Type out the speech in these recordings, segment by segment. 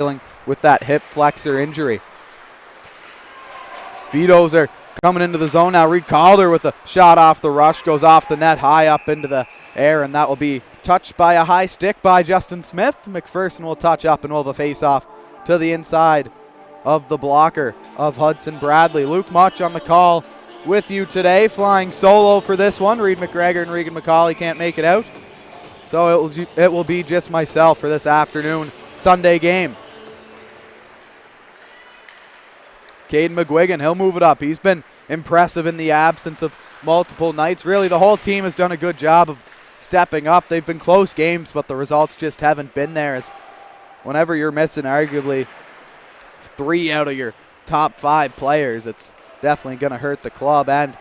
dealing with that hip flexor injury. Vetoes are coming into the zone now. Reed Calder with a shot off the rush, goes off the net high up into the air, and that will be touched by a high stick by Justin Smith. McPherson will touch up and we'll have a face-off to the inside of the blocker of Hudson Bradley. Luke Much on the call with you today, flying solo for this one. Reed McGregor and Regan McCauley can't make it out, so it will be just myself for this afternoon Sunday game. Caden McGuigan, he'll move it up. He's been impressive in the absence of multiple nights. Really, the whole team has done a good job of stepping up. They've been close games, but the results just haven't been there. As whenever you're missing arguably 3 out of your top 5 players, it's definitely going to hurt the club. And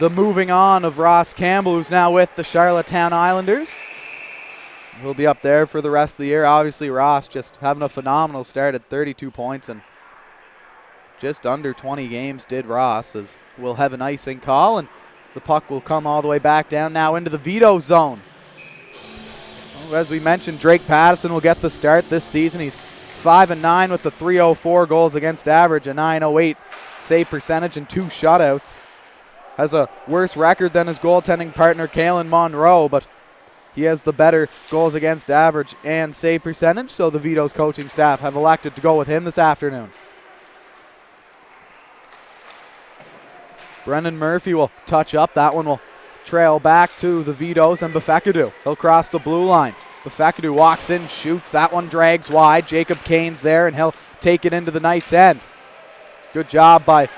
the moving on of Ross Campbell, who's now with the Charlottetown Islanders. He'll be up there for the rest of the year. Obviously, Ross just having a phenomenal start at 32 points and just under 20 games did Ross, as we'll have an icing call, and the puck will come all the way back down now into the veto zone. Well, as we mentioned, Drake Patterson will get the start this season. He's 5-9 with the .304 goals against average, a .908 save percentage, and 2 shutouts. Has a worse record than his goaltending partner, Kalen Monroe, but he has the better goals against average and save percentage, so the Vetoes coaching staff have elected to go with him this afternoon. Brendan Murphy will touch up. That one will trail back to the Vetoes and Befekadu. He'll cross the blue line. Befekadu walks in, shoots. That one drags wide. Jacob Kane's there, and he'll take it into the Knights' end. Good job by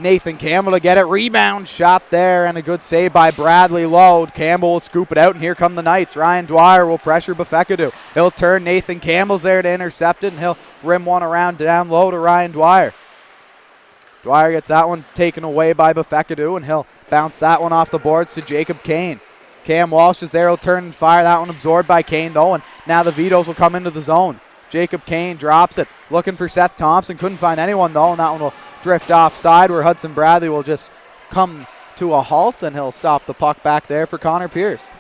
Nathan Campbell to get it. Rebound shot there, and a good save by Bradley Lowe. Campbell will scoop it out, and here come the Knights. Ryan Dwyer will pressure Befekadu. He'll turn. Nathan Campbell's there to intercept it, and he'll rim one around down low to Ryan Dwyer. Dwyer gets that one taken away by Befekadu, and he'll bounce that one off the boards to Jacob Kane. Cam Walsh is there. He'll turn and fire. That one absorbed by Kane, though, and now the Vetoes will come into the zone. Jacob Kane drops it, looking for Seth Thompson. Couldn't find anyone, though, and that one will drift offside, where Hudson Bradley will just come to a halt, and he'll stop the puck back there for Connor Pierce.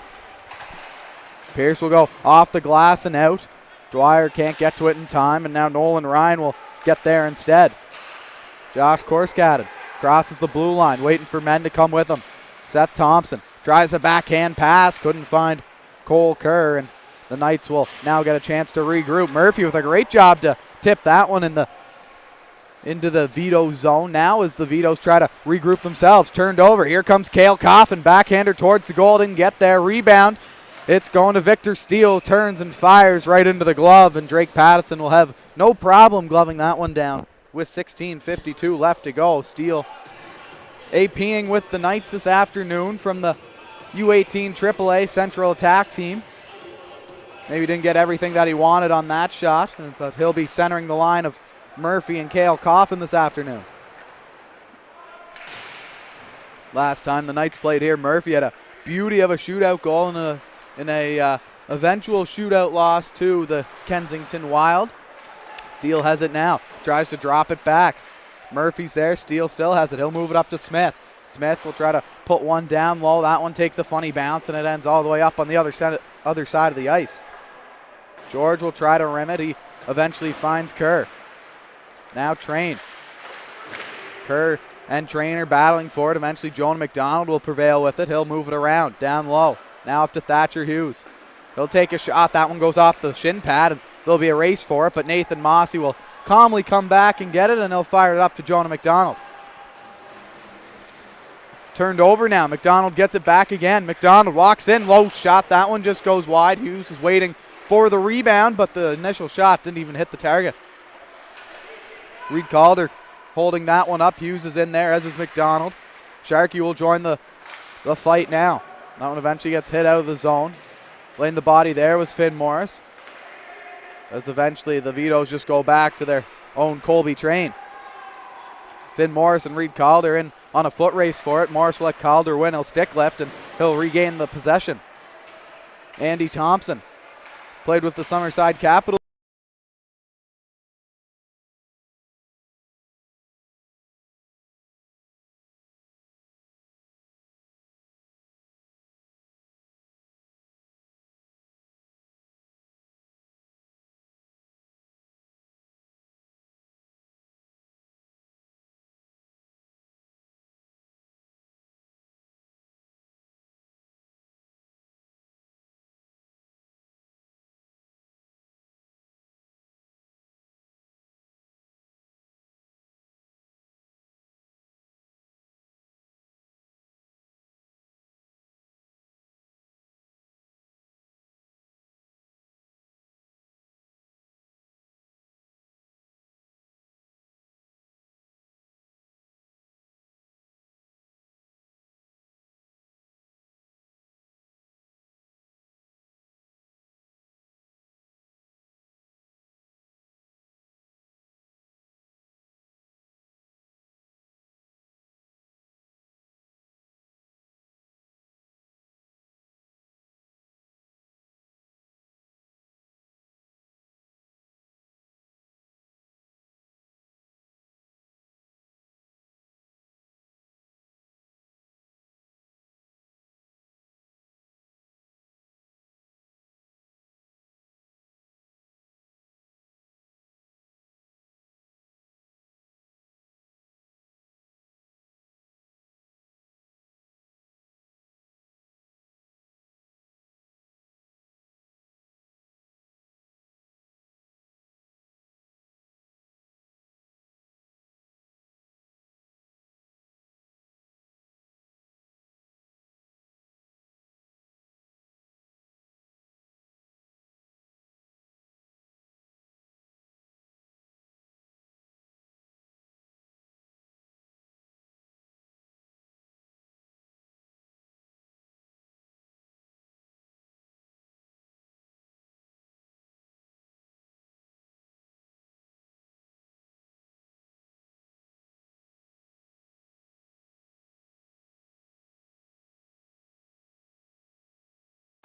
Pierce will go off the glass and out. Dwyer can't get to it in time, and now Nolan Ryan will get there instead. Josh Korskaden crosses the blue line, waiting for men to come with him. Seth Thompson tries a backhand pass, couldn't find Cole Kerr, and the Knights will now get a chance to regroup. Murphy with a great job to tip that one into the Veto zone. Now as the Vetoes try to regroup themselves, turned over. Here comes Cale Coffin, backhander towards the goal, didn't get there. Rebound. It's going to Victor Steele, turns and fires right into the glove, and Drake Patterson will have no problem gloving that one down. With 16:52 left to go. Steele APing with the Knights this afternoon from the U18 AAA Central Attack team. Maybe didn't get everything that he wanted on that shot, but he'll be centering the line of Murphy and Cale Coffin this afternoon. Last time the Knights played here, Murphy had a beauty of a shootout goal in a eventual shootout loss to the Kensington Wild. Steele has it now. Tries to drop it back. Murphy's there. Steele still has it. He'll move it up to Smith. Smith will try to put one down low. That one takes a funny bounce, and it ends all the way up on the other side of the ice. George will try to rim it. He eventually finds Kerr. Now Train. Kerr and Train are battling for it. Eventually Jonah McDonald will prevail with it. He'll move it around. Down low. Now up to Thatcher Hughes. He'll take a shot. That one goes off the shin pad, and there'll be a race for it, but Nathan Mossy will calmly come back and get it, and he'll fire it up to Jonah McDonald. Turned over now. McDonald gets it back again. McDonald walks in. Low shot. That one just goes wide. Hughes is waiting for the rebound, but the initial shot didn't even hit the target. Reed Calder holding that one up. Hughes is in there, as is McDonald. Sharkey will join the fight now. That one eventually gets hit out of the zone. Laying the body there was Finn Morris, as eventually the Vetoes just go back to their own Colby train. Finn Morris and Reed Calder in on a foot race for it. Morris will let Calder win. He'll stick lift, and he'll regain the possession. Andy Thompson played with the Summerside Capitals.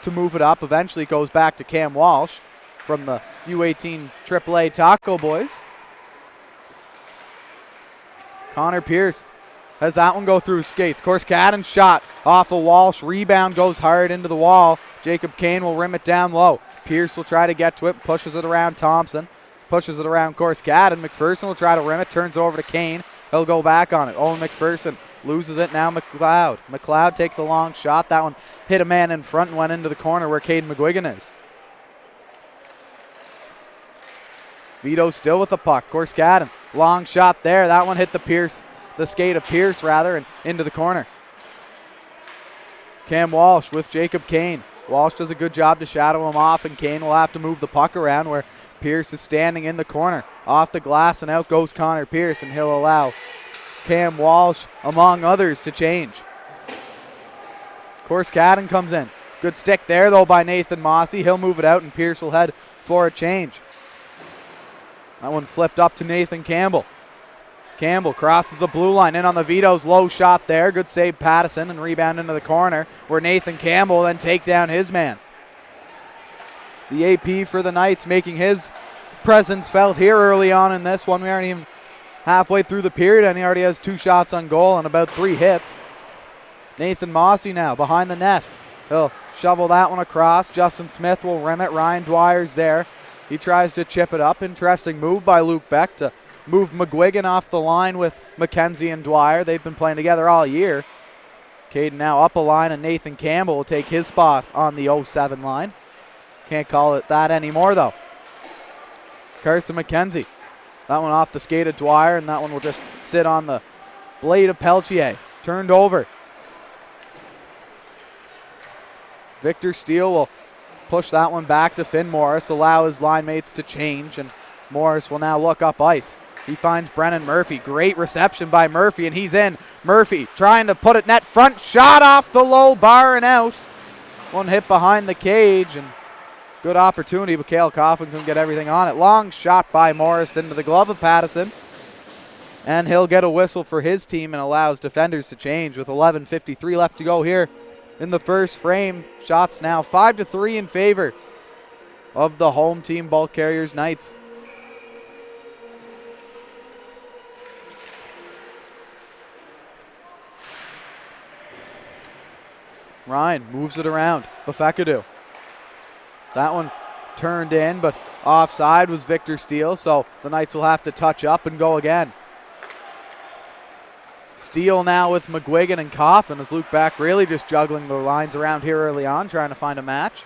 to move it up. Eventually goes back to Cam Walsh from the U18 AAA Taco Boys. Connor Pierce has that one go through skates. Corskadden shot off of Walsh. Rebound goes hard into the wall. Jacob Kane will rim it down low. Pierce will try to get to it, pushes it around Thompson. Pushes it around Corskadden. McPherson will try to rim it, turns it over to Kane. He'll go back on it. Owen McPherson loses it, now McLeod. McLeod takes a long shot. That one hit a man in front and went into the corner where Caden McGuigan is. Vito still with the puck. Corskadden, long shot there. That one hit the skate of Pierce rather, and into the corner. Cam Walsh with Jacob Kane. Walsh does a good job to shadow him off, and Kane will have to move the puck around where Pierce is standing in the corner. Off the glass, and out goes Connor Pierce, and he'll allow Cam Walsh, among others, to change. Corskadden comes in. Good stick there, though, by Nathan Mossy. He'll move it out, and Pierce will head for a change. That one flipped up to Nathan Campbell. Campbell crosses the blue line, in on the Vetoes. Low shot there. Good save, Pattison, and rebound into the corner where Nathan Campbell then take down his man. The AP for the Knights making his presence felt here early on in this one. We aren't even halfway through the period, and he already has 2 shots on goal and about 3 hits. Nathan Mossy now behind the net. He'll shovel that one across. Justin Smith will rim it. Ryan Dwyer's there. He tries to chip it up. Interesting move by Luke Beck to move McGuigan off the line with McKenzie and Dwyer. They've been playing together all year. Caden now up a line, and Nathan Campbell will take his spot on the 07 line. Can't call it that anymore, though. Carson McKenzie. That one off the skate of Dwyer, and that one will just sit on the blade of Peltier. Turned over. Victor Steele will push that one back to Finn Morris, allow his line mates to change, and Morris will now look up ice. He finds Brennan Murphy. Great reception by Murphy, and he's in. Murphy trying to put it net front. Shot off the low bar and out. One hit behind the cage, and good opportunity, but Cale Coffin couldn't get everything on it. Long shot by Morris into the glove of Pattison. And he'll get a whistle for his team and allows defenders to change with 11:53 left to go here in the first frame. Shots now 5-3 in favor of the home team Bulk Carriers Knights. Ryan moves it around. Befekadu. That one turned in, but offside was Victor Steele, so the Knights will have to touch up and go again. Steele now with McGuigan and Coffin, as Luke Beck really just juggling the lines around here early on, trying to find a match.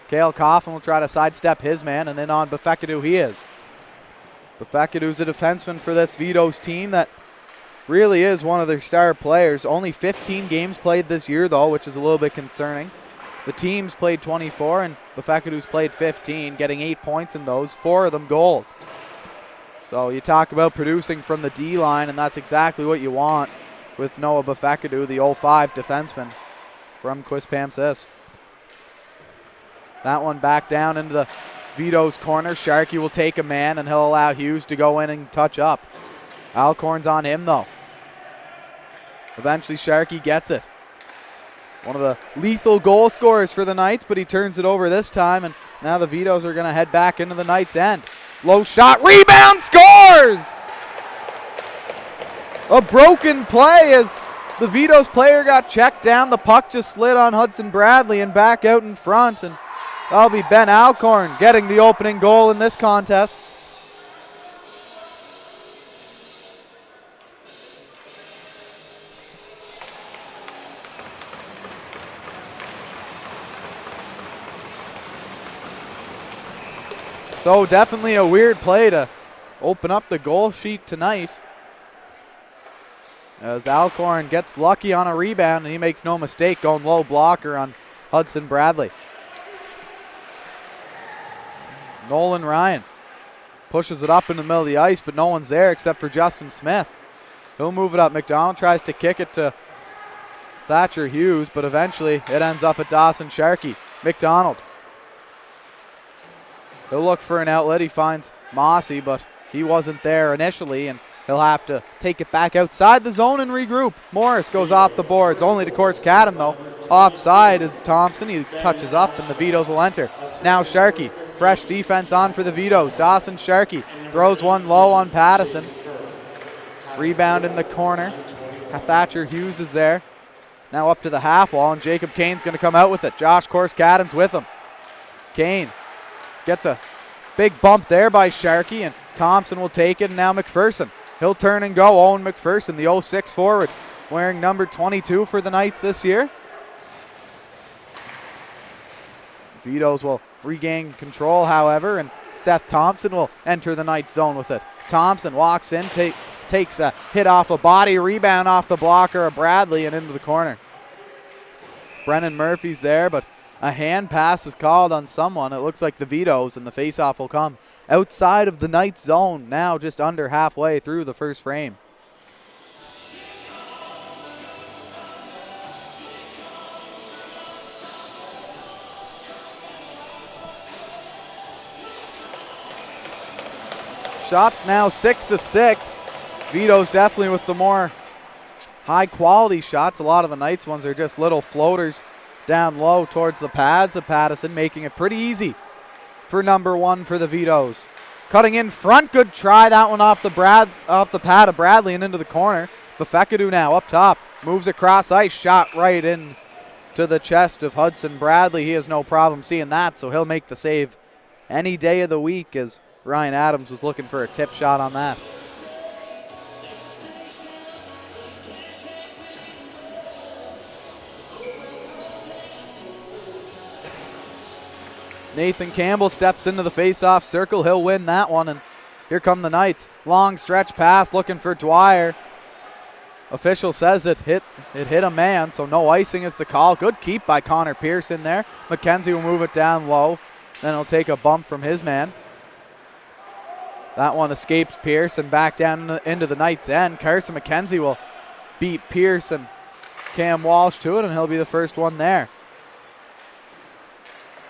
Cale Coffin will try to sidestep his man, and in on Befekadu he is. Befekadu's a defenseman for this Vetoes team that really is one of their star players. Only 15 games played this year, though, which is a little bit concerning. The team's played 24, and Befekadu's played 15, getting 8 points in those, 4 of them goals. So you talk about producing from the D-line, and that's exactly what you want with Noah Befekadu, the 05 defenseman from Quispamsis. That one back down into the Vetoes corner. Sharkey will take a man, and he'll allow Hughes to go in and touch up. Alcorn's on him, though. Eventually, Sharkey gets it. One of the lethal goal scorers for the Knights, but he turns it over this time, and now the Vetoes are going to head back into the Knights' end. Low shot, rebound, scores! A broken play as the Vetoes player got checked down. The puck just slid on Hudson Bradley and back out in front, and that'll be Ben Alcorn getting the opening goal in this contest. So definitely a weird play to open up the goal sheet tonight, as Alcorn gets lucky on a rebound, and he makes no mistake going low blocker on Hudson Bradley. Nolan Ryan pushes it up in the middle of the ice, but no one's there except for Justin Smith. He'll move it up. McDonald tries to kick it to Thatcher Hughes, but eventually it ends up at Dawson Sharkey. McDonald. He'll look for an outlet. He finds Mossy, but he wasn't there initially, and he'll have to take it back outside the zone and regroup. Morris goes off the boards, only to Corskadden, though. offside is Thompson. He touches up and the Vetoes will enter. Now Sharkey, fresh defense on for the Vetoes. Dawson Sharkey throws one low on Pattison. Rebound in the corner. Thatcher Hughes is there. Now up to the half wall, and Jacob Kane's going to come out with it. Josh Corskadden's with him. Kane gets a big bump there by Sharkey, and Thompson will take it, and now McPherson. He'll turn and go. Owen McPherson, the 06 forward, wearing number 22 for the Knights this year. Vetoes will regain control, however, and Seth Thompson will enter the Knights zone with it. Thompson walks in, takes a hit off a body, rebound off the blocker of Bradley and into the corner. Brennan Murphy's there, but a hand pass is called on someone. It looks like the Vetoes, and the faceoff will come outside of the Knights zone, now just under halfway through the first frame. Shots now 6-6. Vetoes definitely with the more high quality shots. A lot of the Knights ones are just little floaters down low towards the pads of Pattison, making it pretty easy for number one for the Vetoes. Cutting in front, good try. That one off the pad of Bradley and into the corner. Befekadu now up top, moves across ice, shot right in to the chest of Hudson Bradley. He has no problem seeing that, so he'll make the save any day of the week, as Ryan Adams was looking for a tip shot on that. Nathan Campbell steps into the face-off circle. He'll win that one, and here come the Knights. Long stretch pass looking for Dwyer. Official says it hit a man, so no icing is the call. Good keep by Connor Pearson there. McKenzie will move it down low. Then he'll take a bump from his man. That one escapes Pearson back down into the Knights' end. Carson McKenzie will beat Pearson. Cam Walsh to it, and he'll be the first one there.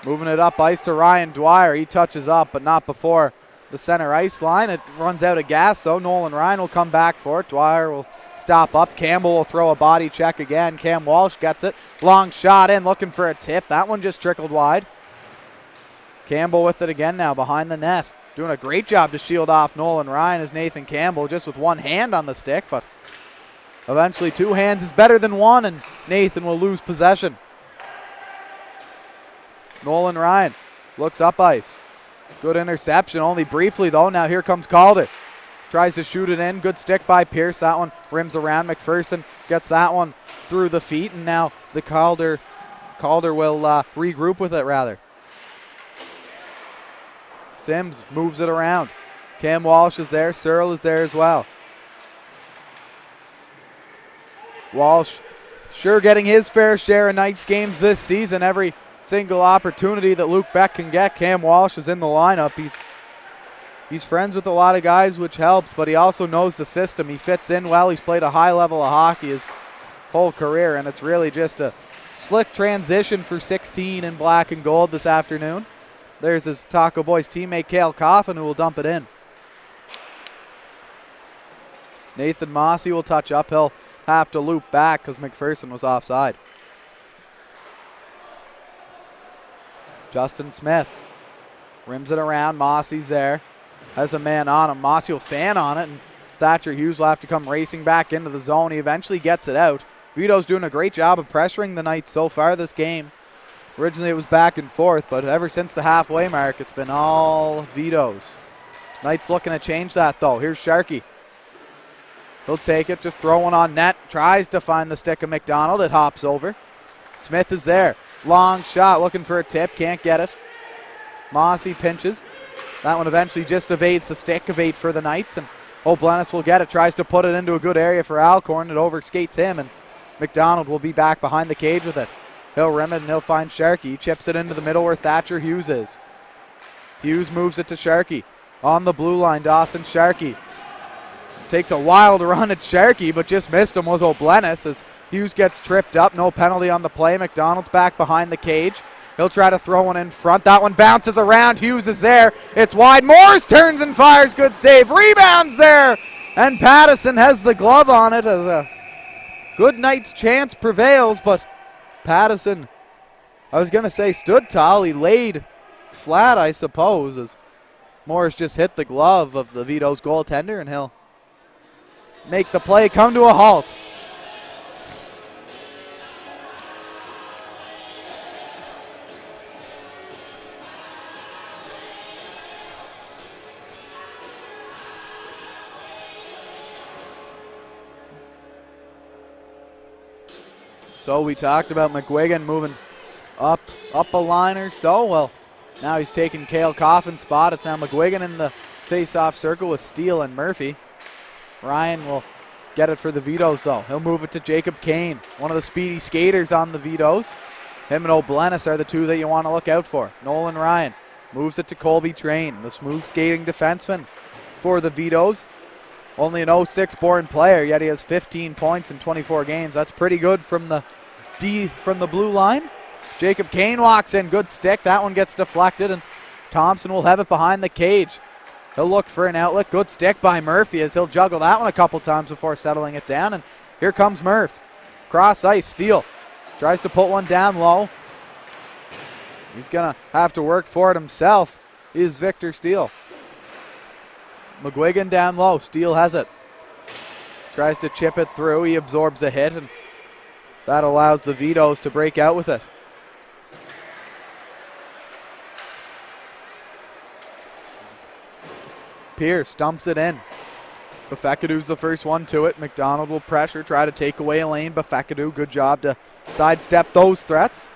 Moving it up ice to Ryan Dwyer. He touches up, but not before the center ice line. It runs out of gas, though. Nolan Ryan will come back for it. Dwyer will stop up. Campbell will throw a body check again. Cam Walsh gets it. Long shot in, looking for a tip. That one just trickled wide. Campbell with it again now behind the net. Doing a great job to shield off Nolan Ryan as Nathan Campbell, just with one hand on the stick, but eventually two hands is better than one, and Nathan will lose possession. Nolan Ryan looks up ice. Good interception, only briefly though. Now here comes Calder. Tries to shoot it in. Good stick by Pierce. That one rims around. McPherson gets that one through the feet, and now the Calder will regroup with it rather. Sims moves it around. Cam Walsh is there. Searle is there as well. Walsh sure getting his fair share of Knights games this season. Every single opportunity that Luke Beck can get, Cam Walsh is in the lineup. He's friends with a lot of guys, which helps, but he also knows the system. He fits in well. He's played a high level of hockey his whole career, and it's really just a slick transition for 16 in black and gold this afternoon. There's his Taco Boys teammate, Cale Coffin, who will dump it in. Nathan Mossy will touch up. He'll have to loop back because McPherson was offside. Justin Smith rims it around. Mossy's there. Has a man on him. Mossy will fan on it, and Thatcher Hughes will have to come racing back into the zone. He eventually gets it out. Vito's doing a great job of pressuring the Knights so far this game. Originally it was back and forth, but ever since the halfway mark, it's been all Vetoes. Knights looking to change that, though. Here's Sharkey. He'll take it, just throw one on net. Tries to find the stick of McDonald. It hops over. Smith is there. Long shot, looking for a tip. Can't get it. Mossy pinches. That one eventually just evades the stick. Evade for the Knights, and O'Blennis will get it. Tries to put it into a good area for Alcorn. It overskates him, and McDonald will be back behind the cage with it. He'll rim it, and he'll find Sharkey. He chips it into the middle where Thatcher Hughes is. Hughes moves it to Sharkey. On the blue line, Dawson Sharkey. Takes a wild run at Sharkey, but just missed him was O'Blennis as Hughes gets tripped up. No penalty on the play. McDonald's back behind the cage. He'll try to throw one in front. That one bounces around. Hughes is there. It's wide. Morris turns and fires. Good save. Rebounds there. And Pattison has the glove on it as a good Knights chance prevails, but Pattison, I was going to say stood tall. He laid flat, I suppose, as Morris just hit the glove of the Vetoes goaltender, and he'll make the play come to a halt. So we talked about McGuigan moving up a line or so. Well, now he's taking Cale Coffin's spot. It's now McGuigan in the face-off circle with Steele and Murphy. Ryan will get it for the Vetoes, though. He'll move it to Jacob Kane, one of the speedy skaters on the Vetoes. Him and O'Blennis are the two that you want to look out for. Nolan Ryan moves it to Colby Train, the smooth skating defenseman for the Vetoes. Only an 06 born player, yet he has 15 points in 24 games. That's pretty good from the blue line. Jacob Kane walks in, good stick. That one gets deflected, and Thompson will have it behind the cage. He'll look for an outlet. Good stick by Murphy as he'll juggle that one a couple times before settling it down. And here comes Murph. Cross ice, Steele tries to put one down low. He's going to have to work for it himself, is Victor Steele. McGuigan down low. Steele has it. Tries to chip it through. He absorbs a hit, and that allows the Vetoes to break out with it. Pierce dumps it in. Befecadu's the first one to it. McDonald will pressure, try to take away a lane. Befecadu, good job to sidestep those threats.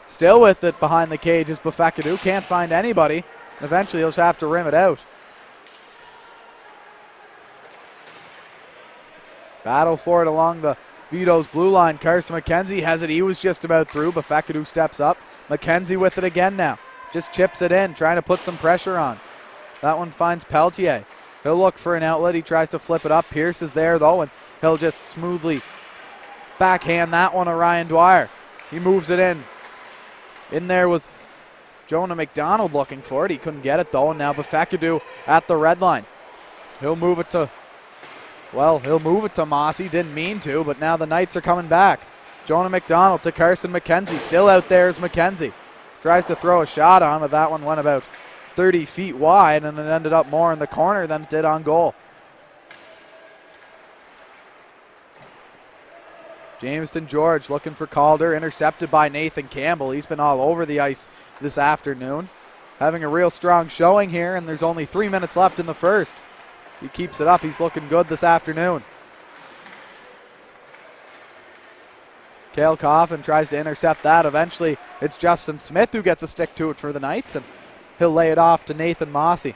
Still with it behind the cage is Befecadu. Can't find anybody. Eventually he'll just have to rim it out. Battle for it along the Vetoes blue line. Carson McKenzie has it. He was just about through. Befecadu steps up. McKenzie with it again now. Just chips it in, trying to put some pressure on. That one finds Peltier. He'll look for an outlet. He tries to flip it up. Pierce is there, though, and he'll just smoothly backhand that one to Ryan Dwyer. He moves it in. In there was Jonah McDonald looking for it. He couldn't get it, though, and now Befecadu at the red line. He'll move it to Mossy. Didn't mean to, but now the Knights are coming back. Jonah McDonald to Carson McKenzie. Still out there is McKenzie. Tries to throw a shot on, but that one went about 30 feet wide, and it ended up more in the corner than it did on goal. Jameson George looking for Calder, intercepted by Nathan Campbell. He's been all over the ice this afternoon. Having a real strong showing here, and there's only 3 minutes left in the first. If he keeps it up, he's looking good this afternoon. Cale Coffin tries to intercept that. Eventually, it's Justin Smith who gets a stick to it for the Knights, and he'll lay it off to Nathan Mossy.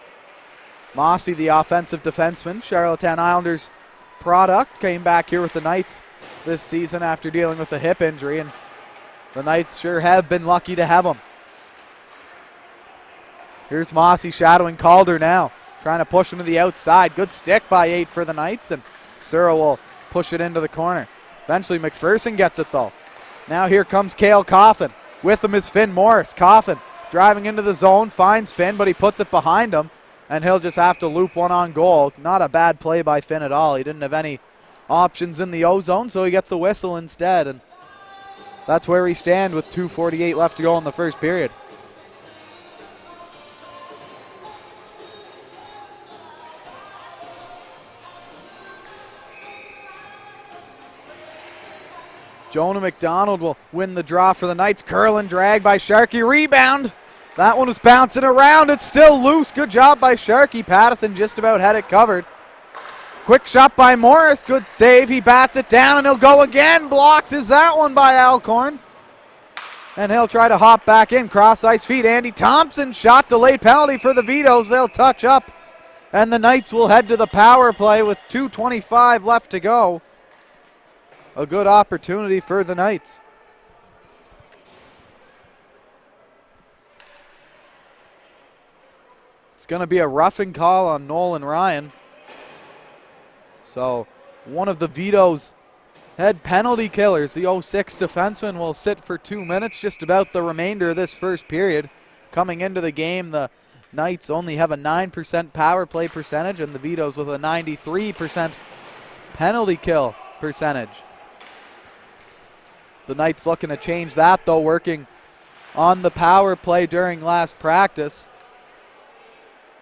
Mossy, the offensive defenseman, Charlottetown Islanders product, came back here with the Knights this season after dealing with a hip injury, and the Knights sure have been lucky to have him. Here's Mossy shadowing Calder now, trying to push him to the outside. Good stick by 8 for the Knights, and Searle will push it into the corner. Eventually McPherson gets it, though. Now here comes Cale Coffin. With him is Finn Morris. Coffin driving into the zone, finds Finn, but he puts it behind him, and he'll just have to loop one on goal. Not a bad play by Finn at all. He didn't have any options in the O-zone, so he gets the whistle instead, and that's where we stand with 2:48 left to go in the first period. Jonah McDonald will win the draw for the Knights. Curl and drag by Sharkey. Rebound. That one was bouncing around. It's still loose. Good job by Sharkey. Pattison just about had it covered. Quick shot by Morris. Good save. He bats it down, and he'll go again. Blocked is that one by Alcorn. And he'll try to hop back in. Cross ice feed. Andy Thompson. Shot delayed penalty for the Vetoes. They'll touch up. And the Knights will head to the power play with 2:25 left to go. A good opportunity for the Knights. It's going to be a roughing call on Nolan Ryan. So one of the Vetoes' head penalty killers, the 06 defenseman, will sit for 2 minutes, just about the remainder of this first period. Coming into the game, the Knights only have a 9% power play percentage, and the Vetoes with a 93% penalty kill percentage. The Knights looking to change that, though, working on the power play during last practice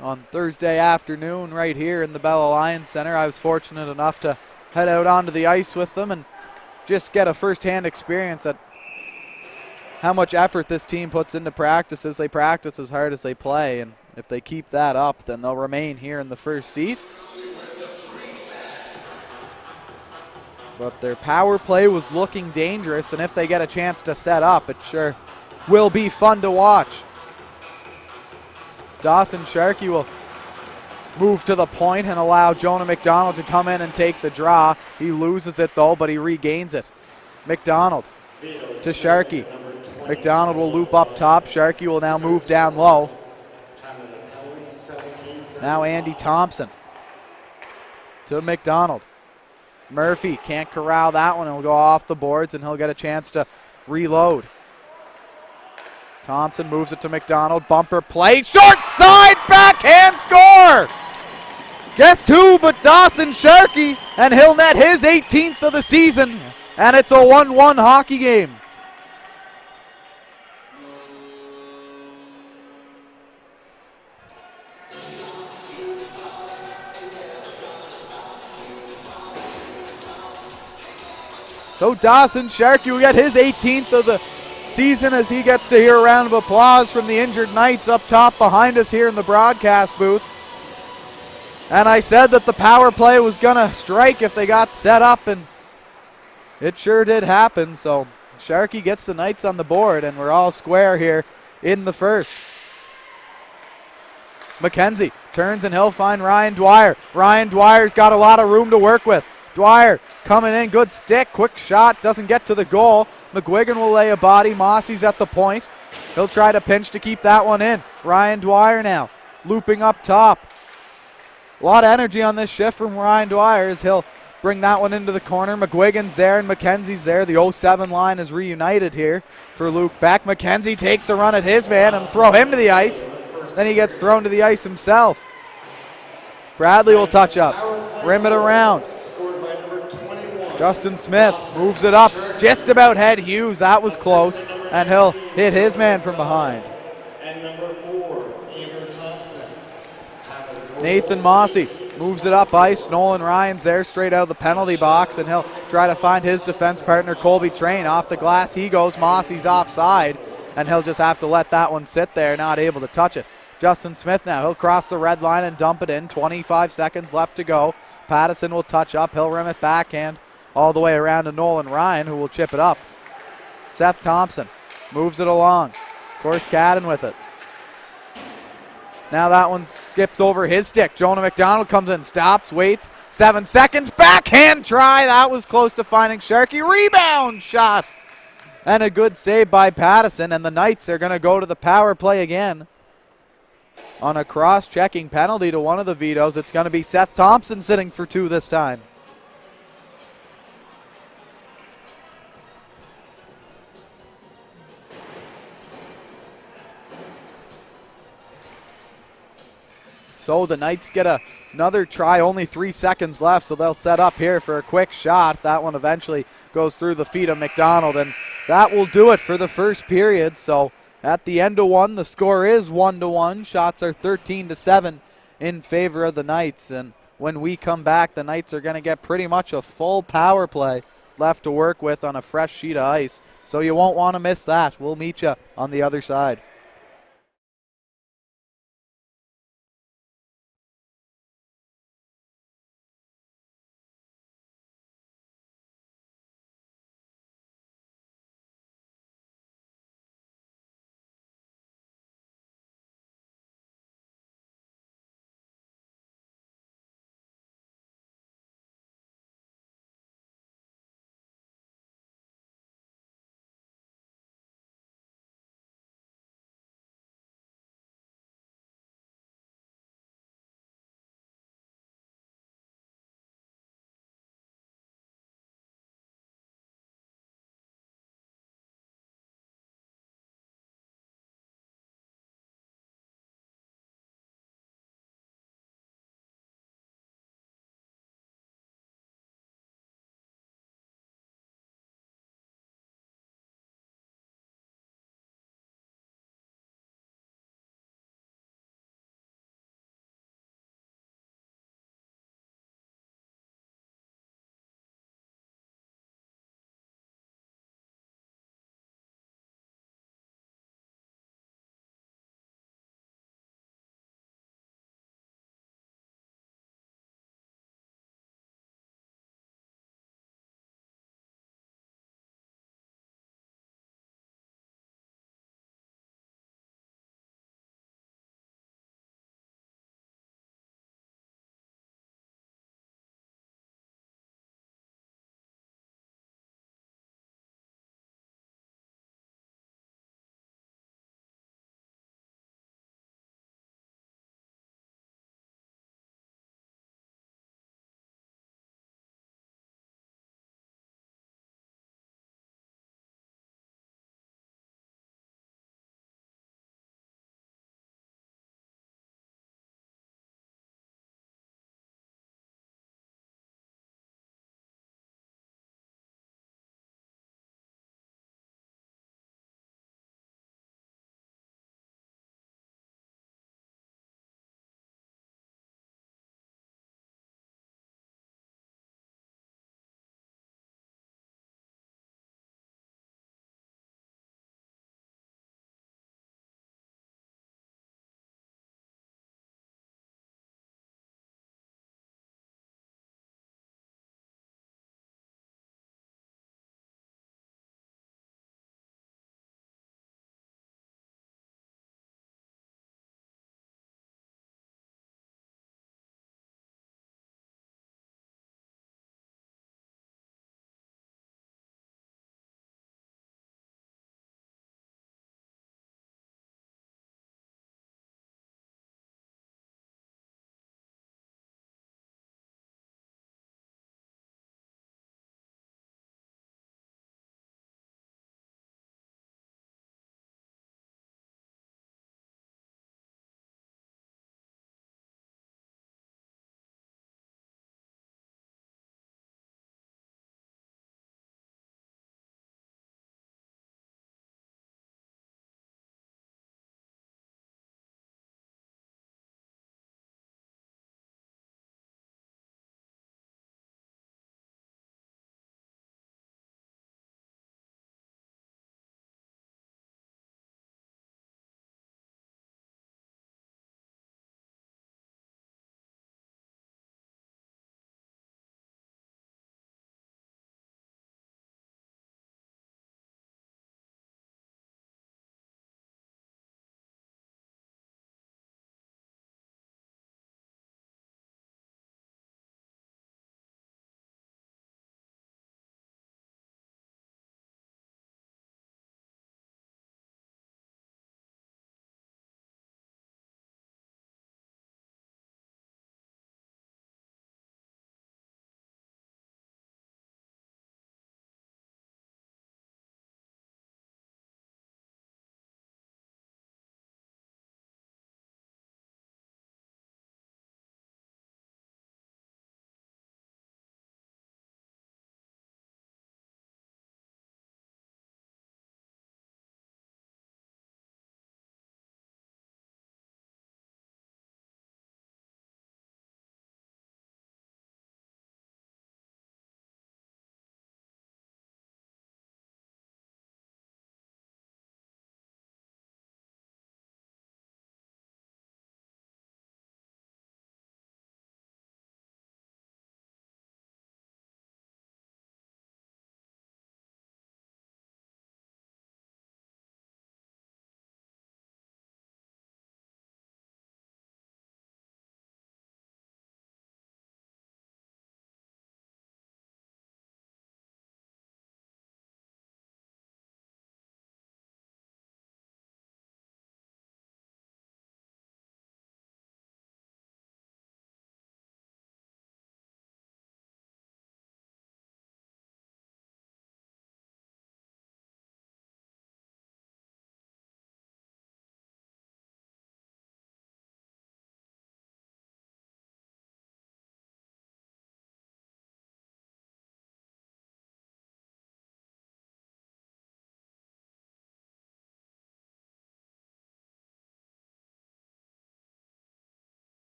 on Thursday afternoon right here in the Bell Alliance Center. I was fortunate enough to head out onto the ice with them and just get a first-hand experience at how much effort this team puts into practices. They practice as hard as they play, and if they keep that up, then they'll remain here in the first seat. But their power play was looking dangerous, and if they get a chance to set up, it sure will be fun to watch. Dawson Sharkey will move to the point and allow Jonah McDonald to come in and take the draw. He loses it though, but he regains it. McDonald to Sharkey. McDonald will loop up top. Sharkey will now move down low. Now Andy Thompson to McDonald. Murphy can't corral that one. He'll go off the boards and he'll get a chance to reload. Thompson moves it to McDonald. Bumper play. Short side backhand score! Guess who but Dawson Sharkey, and he'll net his 18th of the season, and it's a 1-1 hockey game. So Dawson Sharkey will get his 18th of the season as he gets to hear a round of applause from the injured Knights up top behind us here in the broadcast booth. And I said that the power play was going to strike if they got set up, and it sure did happen. So Sharkey gets the Knights on the board, and we're all square here in the first. McKenzie turns and he'll find Ryan Dwyer. Ryan Dwyer's got a lot of room to work with. Dwyer coming in, good stick, quick shot, doesn't get to the goal. McGuigan will lay a body. Mossy's at the point. He'll try to pinch to keep that one in. Ryan Dwyer now looping up top. A lot of energy on this shift from Ryan Dwyer as he'll bring that one into the corner. McGuigan's there and McKenzie's there. The 07 line is reunited here for Luke Beck. McKenzie takes a run at his man and throw him to the ice. Then he gets thrown to the ice himself. Bradley will touch up, rim it around. Justin Smith moves it up, just about head Hughes. That was close, and he'll hit his man from behind. Nathan Mossy moves it up ice. Nolan Ryan's there straight out of the penalty box, and he'll try to find his defense partner Colby Train. Off the glass he goes. Mossy's offside, and he'll just have to let that one sit there, not able to touch it. Justin Smith now, he'll cross the red line and dump it in. 25 seconds left to go. Pattison will touch up, he'll rim it backhand all the way around to Nolan Ryan, who will chip it up. Seth Thompson moves it along. Corskadden with it. Now that one skips over his stick. Jonah McDonald comes in, stops, waits. 7 seconds, backhand try. That was close to finding Sharkey. Rebound shot. And a good save by Pattison, and the Knights are going to go to the power play again. On a cross-checking penalty to one of the Vetoes, it's going to be Seth Thompson sitting for 2 this time. So the Knights get another try, only 3 seconds left, so they'll set up here for a quick shot. That one eventually goes through the feet of McDonald, and that will do it for the first period. So at the end of one, the score is 1-1. Shots are 13-7 in favor of the Knights, and when we come back, the Knights are going to get pretty much a full power play left to work with on a fresh sheet of ice. So you won't want to miss that. We'll meet you on the other side.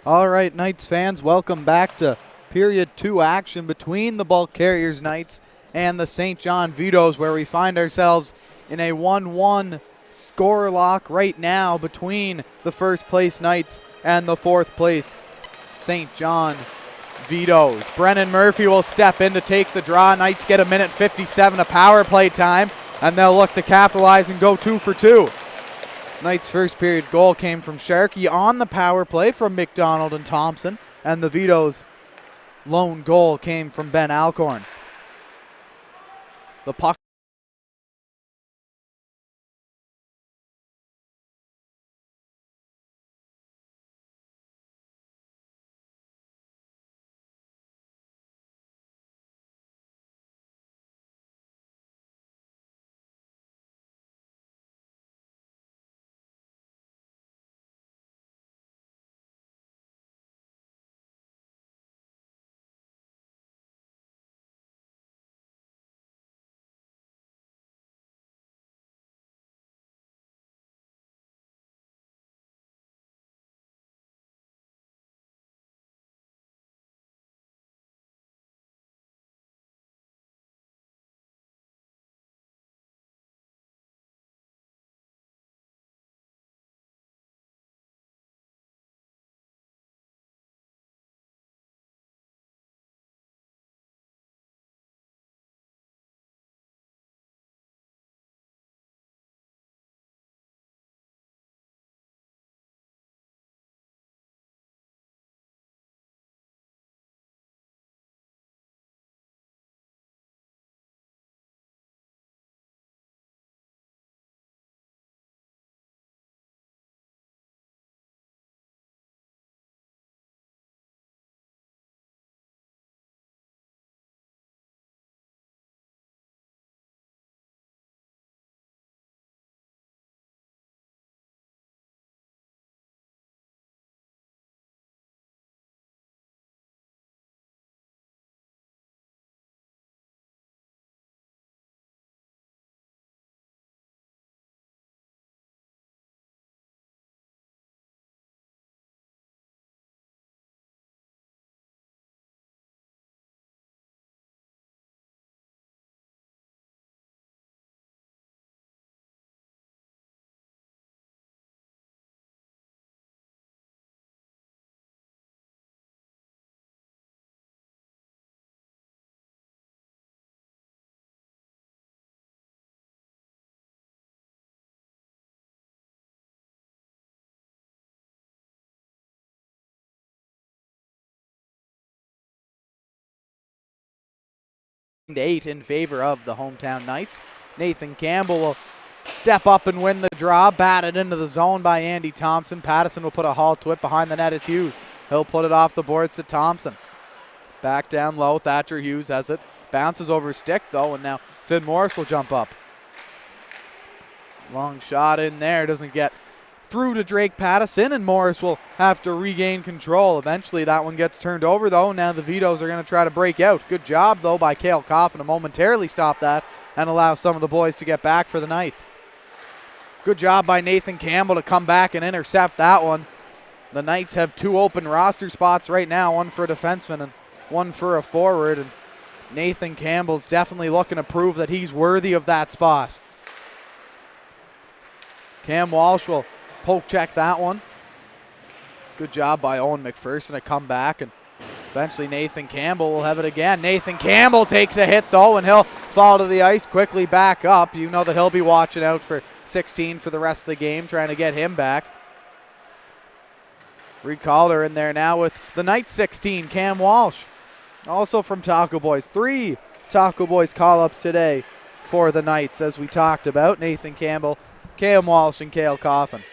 All right, Knights fans, welcome back to period 2 action between the Bulk Carriers Knights and the St. John Vetoes, where we find ourselves in a 1-1 score lock right now between the first place Knights and the fourth place St. John Vetoes. Brennan Murphy will step in to take the draw. Knights get 1:57 of power play time, and they'll look to capitalize and go 2 for 2. Knights' first period goal came from Sharkey on the power play from McDonald and Thompson, and the Vetoes' lone goal came from Ben Alcorn. The puck to 8 in favor of the hometown Knights. Nathan Campbell will step up and win the draw. Batted into the zone by Andy Thompson. Pattison will put a halt to it. Behind the net is Hughes. He'll put it off the boards to Thompson. Back down low. Thatcher Hughes has it. Bounces over his stick though, and now Finn Morris will jump up. Long shot in there. Doesn't get through to Drake Pattison, and Morris will have to regain control. Eventually that one gets turned over though. Now the Vetoes are going to try to break out. Good job though by Cale Coffin to momentarily stop that and allow some of the boys to get back for the Knights. Good job by Nathan Campbell to come back and intercept that one. The Knights have 2 open roster spots right now, one for a defenseman and one for a forward, and Nathan Campbell's definitely looking to prove that he's worthy of that spot. Cam Walsh will poke check that one. Good job by Owen McPherson to come back, and eventually Nathan Campbell will have it again. Nathan Campbell takes a hit though, and he'll fall to the ice, quickly back up. You know that he'll be watching out for 16 for the rest of the game, trying to get him back. Reed Calder in there now with the Knights 16, Cam Walsh. Also from Taco Boys. 3 Taco Boys call-ups today for the Knights, as we talked about. Nathan Campbell, Cam Walsh, and Cale Coffin.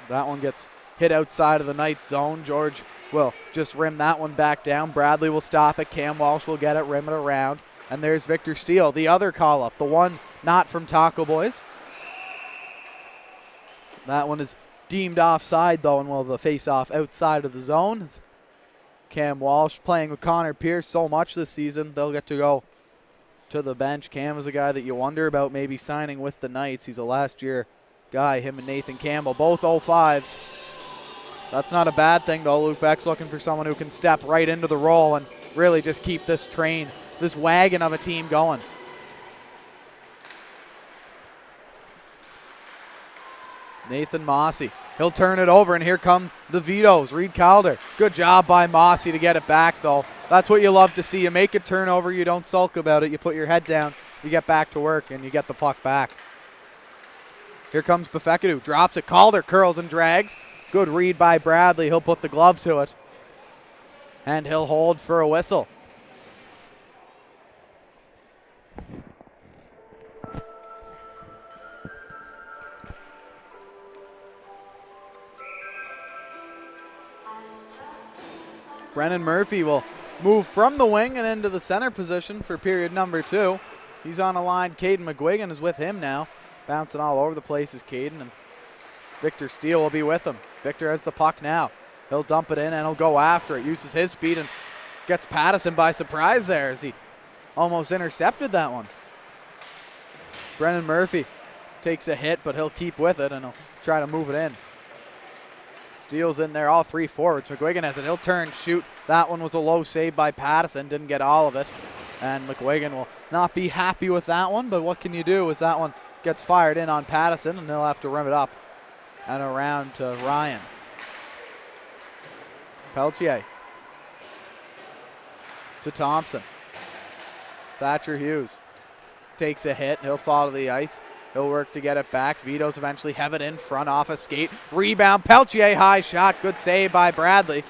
That one gets hit outside of the Knights zone. George will just rim that one back down. Bradley will stop it. Cam Walsh will get it, rim it around. And there's Victor Steele, the other call-up, the one not from Taco Boys. That one is deemed offside though, and will have the face-off outside of the zone. Cam Walsh playing with Connor Pierce so much this season, they'll get to go to the bench. Cam is a guy that you wonder about maybe signing with the Knights. He's a last-year guy, him and Nathan Campbell, both 05s. That's not a bad thing, though. Luke Beck's looking for someone who can step right into the role and really just keep this train, this wagon of a team going. Nathan Mossy. He'll turn it over, and here come the Vetoes. Reed Calder. Good job by Mossy to get it back, though. That's what you love to see. You make a turnover, you don't sulk about it. You put your head down, you get back to work, and you get the puck back. Here comes Befekadu. Drops it. Calder curls and drags. Good read by Bradley. He'll put the glove to it. And he'll hold for a whistle. Brennan Murphy will move from the wing and into the center position for period number 2. He's on a line. Caden McGuigan is with him now. Bouncing all over the place is Caden, and Victor Steele will be with him. Victor has the puck now. He'll dump it in and he'll go after it. Uses his speed and gets Pattison by surprise there as he almost intercepted that one. Brennan Murphy takes a hit, but he'll keep with it and he'll try to move it in. Steele's in there, all 3 forwards. McGuigan has it. He'll turn, shoot. That one was a low save by Pattison. Didn't get all of it. And McGuigan will not be happy with that one, but what can you do as that one gets fired in on Pattison, and he'll have to rim it up and around to Ryan. Peltier to Thompson. Thatcher Hughes takes a hit. He'll fall to the ice. He'll work to get it back. Vetoes eventually have it in front off a skate. Rebound. Peltier, high shot. Good save by Bradley.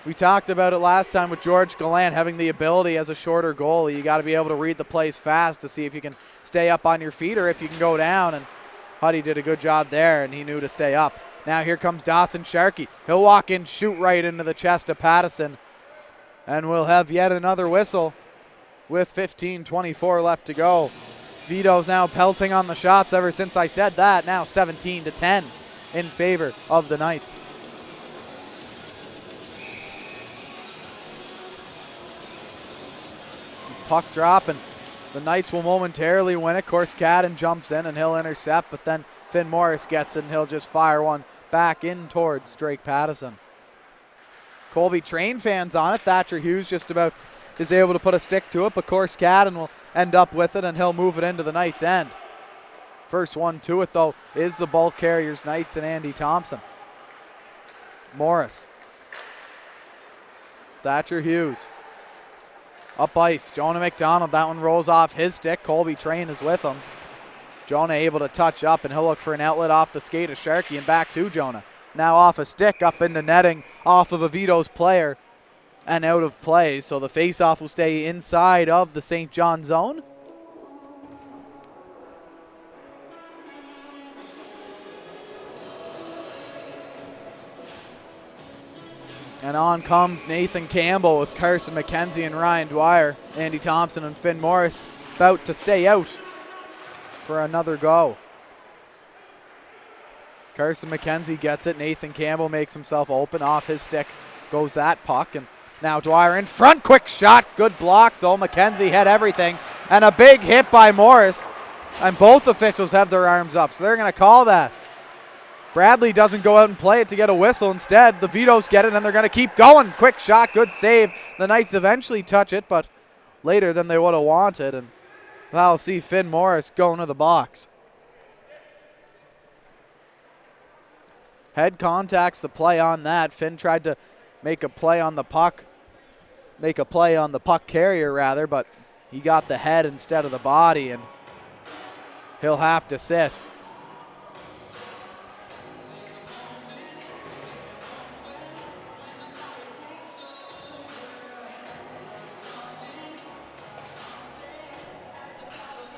We talked about it last time with George Gallant having the ability as a shorter goalie. You got to be able to read the plays fast to see if you can stay up on your feet or if you can go down. And Huddy did a good job there, and he knew to stay up. Now here comes Dawson Sharkey. He'll walk in, shoot right into the chest of Pattison. And we'll have yet another whistle with 15:24 left to go. Vetoes now pelting on the shots ever since I said that. Now 17-10 in favor of the Knights. Puck drop, and the Knights will momentarily win it. Of course, Cadden jumps in and he'll intercept, but then Finn Morris gets it and he'll just fire one back in towards Drake Pattison. Colby Train fans on it. Thatcher Hughes just about is able to put a stick to it, but of course Cadden will end up with it and he'll move it into the Knights' end. First one to it, though, is the bulk carriers, Knights and Andy Thompson. Morris. Thatcher Hughes. Up ice, Jonah McDonald. That one rolls off his stick. Colby Train is with him. Jonah able to touch up, and he'll look for an outlet off the skate of Sharkey and back to Jonah. Now off a stick, up into netting, off of a Vetoes player and out of play. So the faceoff will stay inside of the St. John zone. And on comes Nathan Campbell with Carson McKenzie and Ryan Dwyer. Andy Thompson and Finn Morris about to stay out for another go. Carson McKenzie gets it. Nathan Campbell makes himself open. Off his stick goes that puck. And now Dwyer in front. Quick shot. Good block, though. McKenzie had everything. And a big hit by Morris. And both officials have their arms up, so they're going to call that. Bradley doesn't go out and play it to get a whistle. Instead, the Vetoes get it, and they're going to keep going. Quick shot, good save. The Knights eventually touch it, but later than they would have wanted. And that'll see Finn Morris going to the box. Head contacts the play on that. Finn tried to make a play on the puck. Make a play on the puck carrier, rather, but he got the head instead of the body, and he'll have to sit.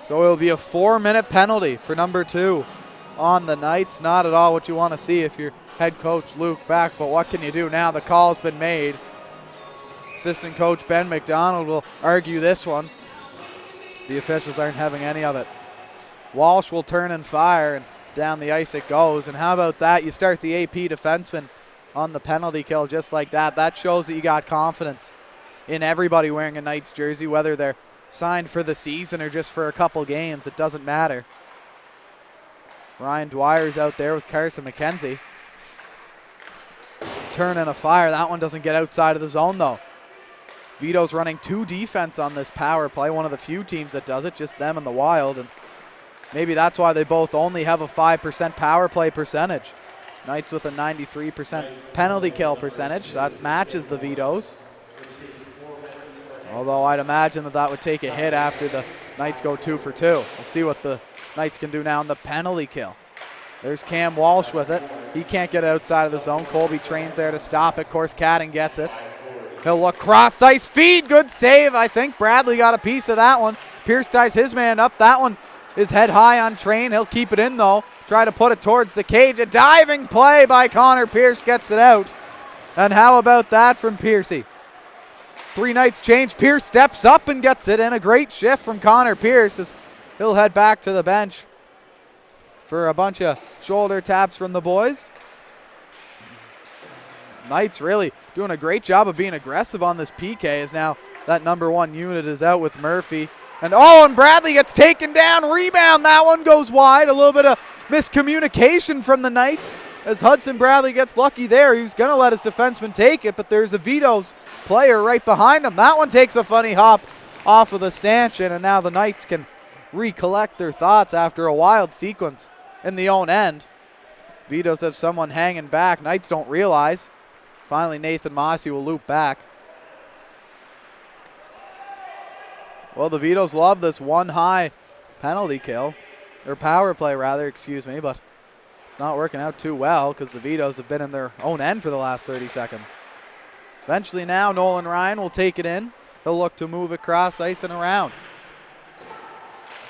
So it'll be a 4-minute penalty for number 2 on the Knights. Not at all what you want to see if you're head coach Luke Beck, but what can you do now? The call's been made. Assistant coach Ben McDonald will argue this one. The officials aren't having any of it. Walsh will turn and fire, and down the ice it goes. And how about that? You start the AP defenseman on the penalty kill just like that. That shows that you got confidence in everybody wearing a Knights jersey, whether they're signed for the season or just for a couple games. It doesn't matter. Ryan Dwyer's out there with Carson McKenzie. Turn and a fire. That one doesn't get outside of the zone, though. Vetoes running 2 defense on this power play. One of the few teams that does it, just them and the Wild. And maybe that's why they both only have a 5% power play percentage. Knights with a 93% penalty kill percentage. That matches the Vetoes. Although I'd imagine that would take a hit after the Knights go 2 for 2. We'll see what the Knights can do now in the penalty kill. There's Cam Walsh with it. He can't get it outside of the zone. Colby Train's there to stop it. Cadden gets it. He'll look cross ice feed. Good save. I think Bradley got a piece of that one. Pierce ties his man up. That one is head high on Train. He'll keep it in though. Try to put it towards the cage. A diving play by Connor Pierce gets it out. And how about that from Piercy? 3 Knights change. Pierce steps up and gets it in. A great shift from Connor Pierce as he'll head back to the bench for a bunch of shoulder taps from the boys. Knights really doing a great job of being aggressive on this PK as now that number 1 unit is out with Murphy. And Bradley gets taken down. Rebound. That one goes wide. A little bit of miscommunication from the Knights as Hudson Bradley gets lucky there. He was going to let his defenseman take it, but there's a Vetoes player right behind him. That one takes a funny hop off of the stanchion, and now the Knights can recollect their thoughts after a wild sequence in the own end. Vetoes have someone hanging back. Knights don't realize. Finally, Nathan Mossy will loop back. Well, the Vetoes love this one high penalty kill, or power play rather, excuse me, but it's not working out too well because the Vetoes have been in their own end for the last 30 seconds. Eventually now, Nolan Ryan will take it in. He'll look to move it cross ice and around.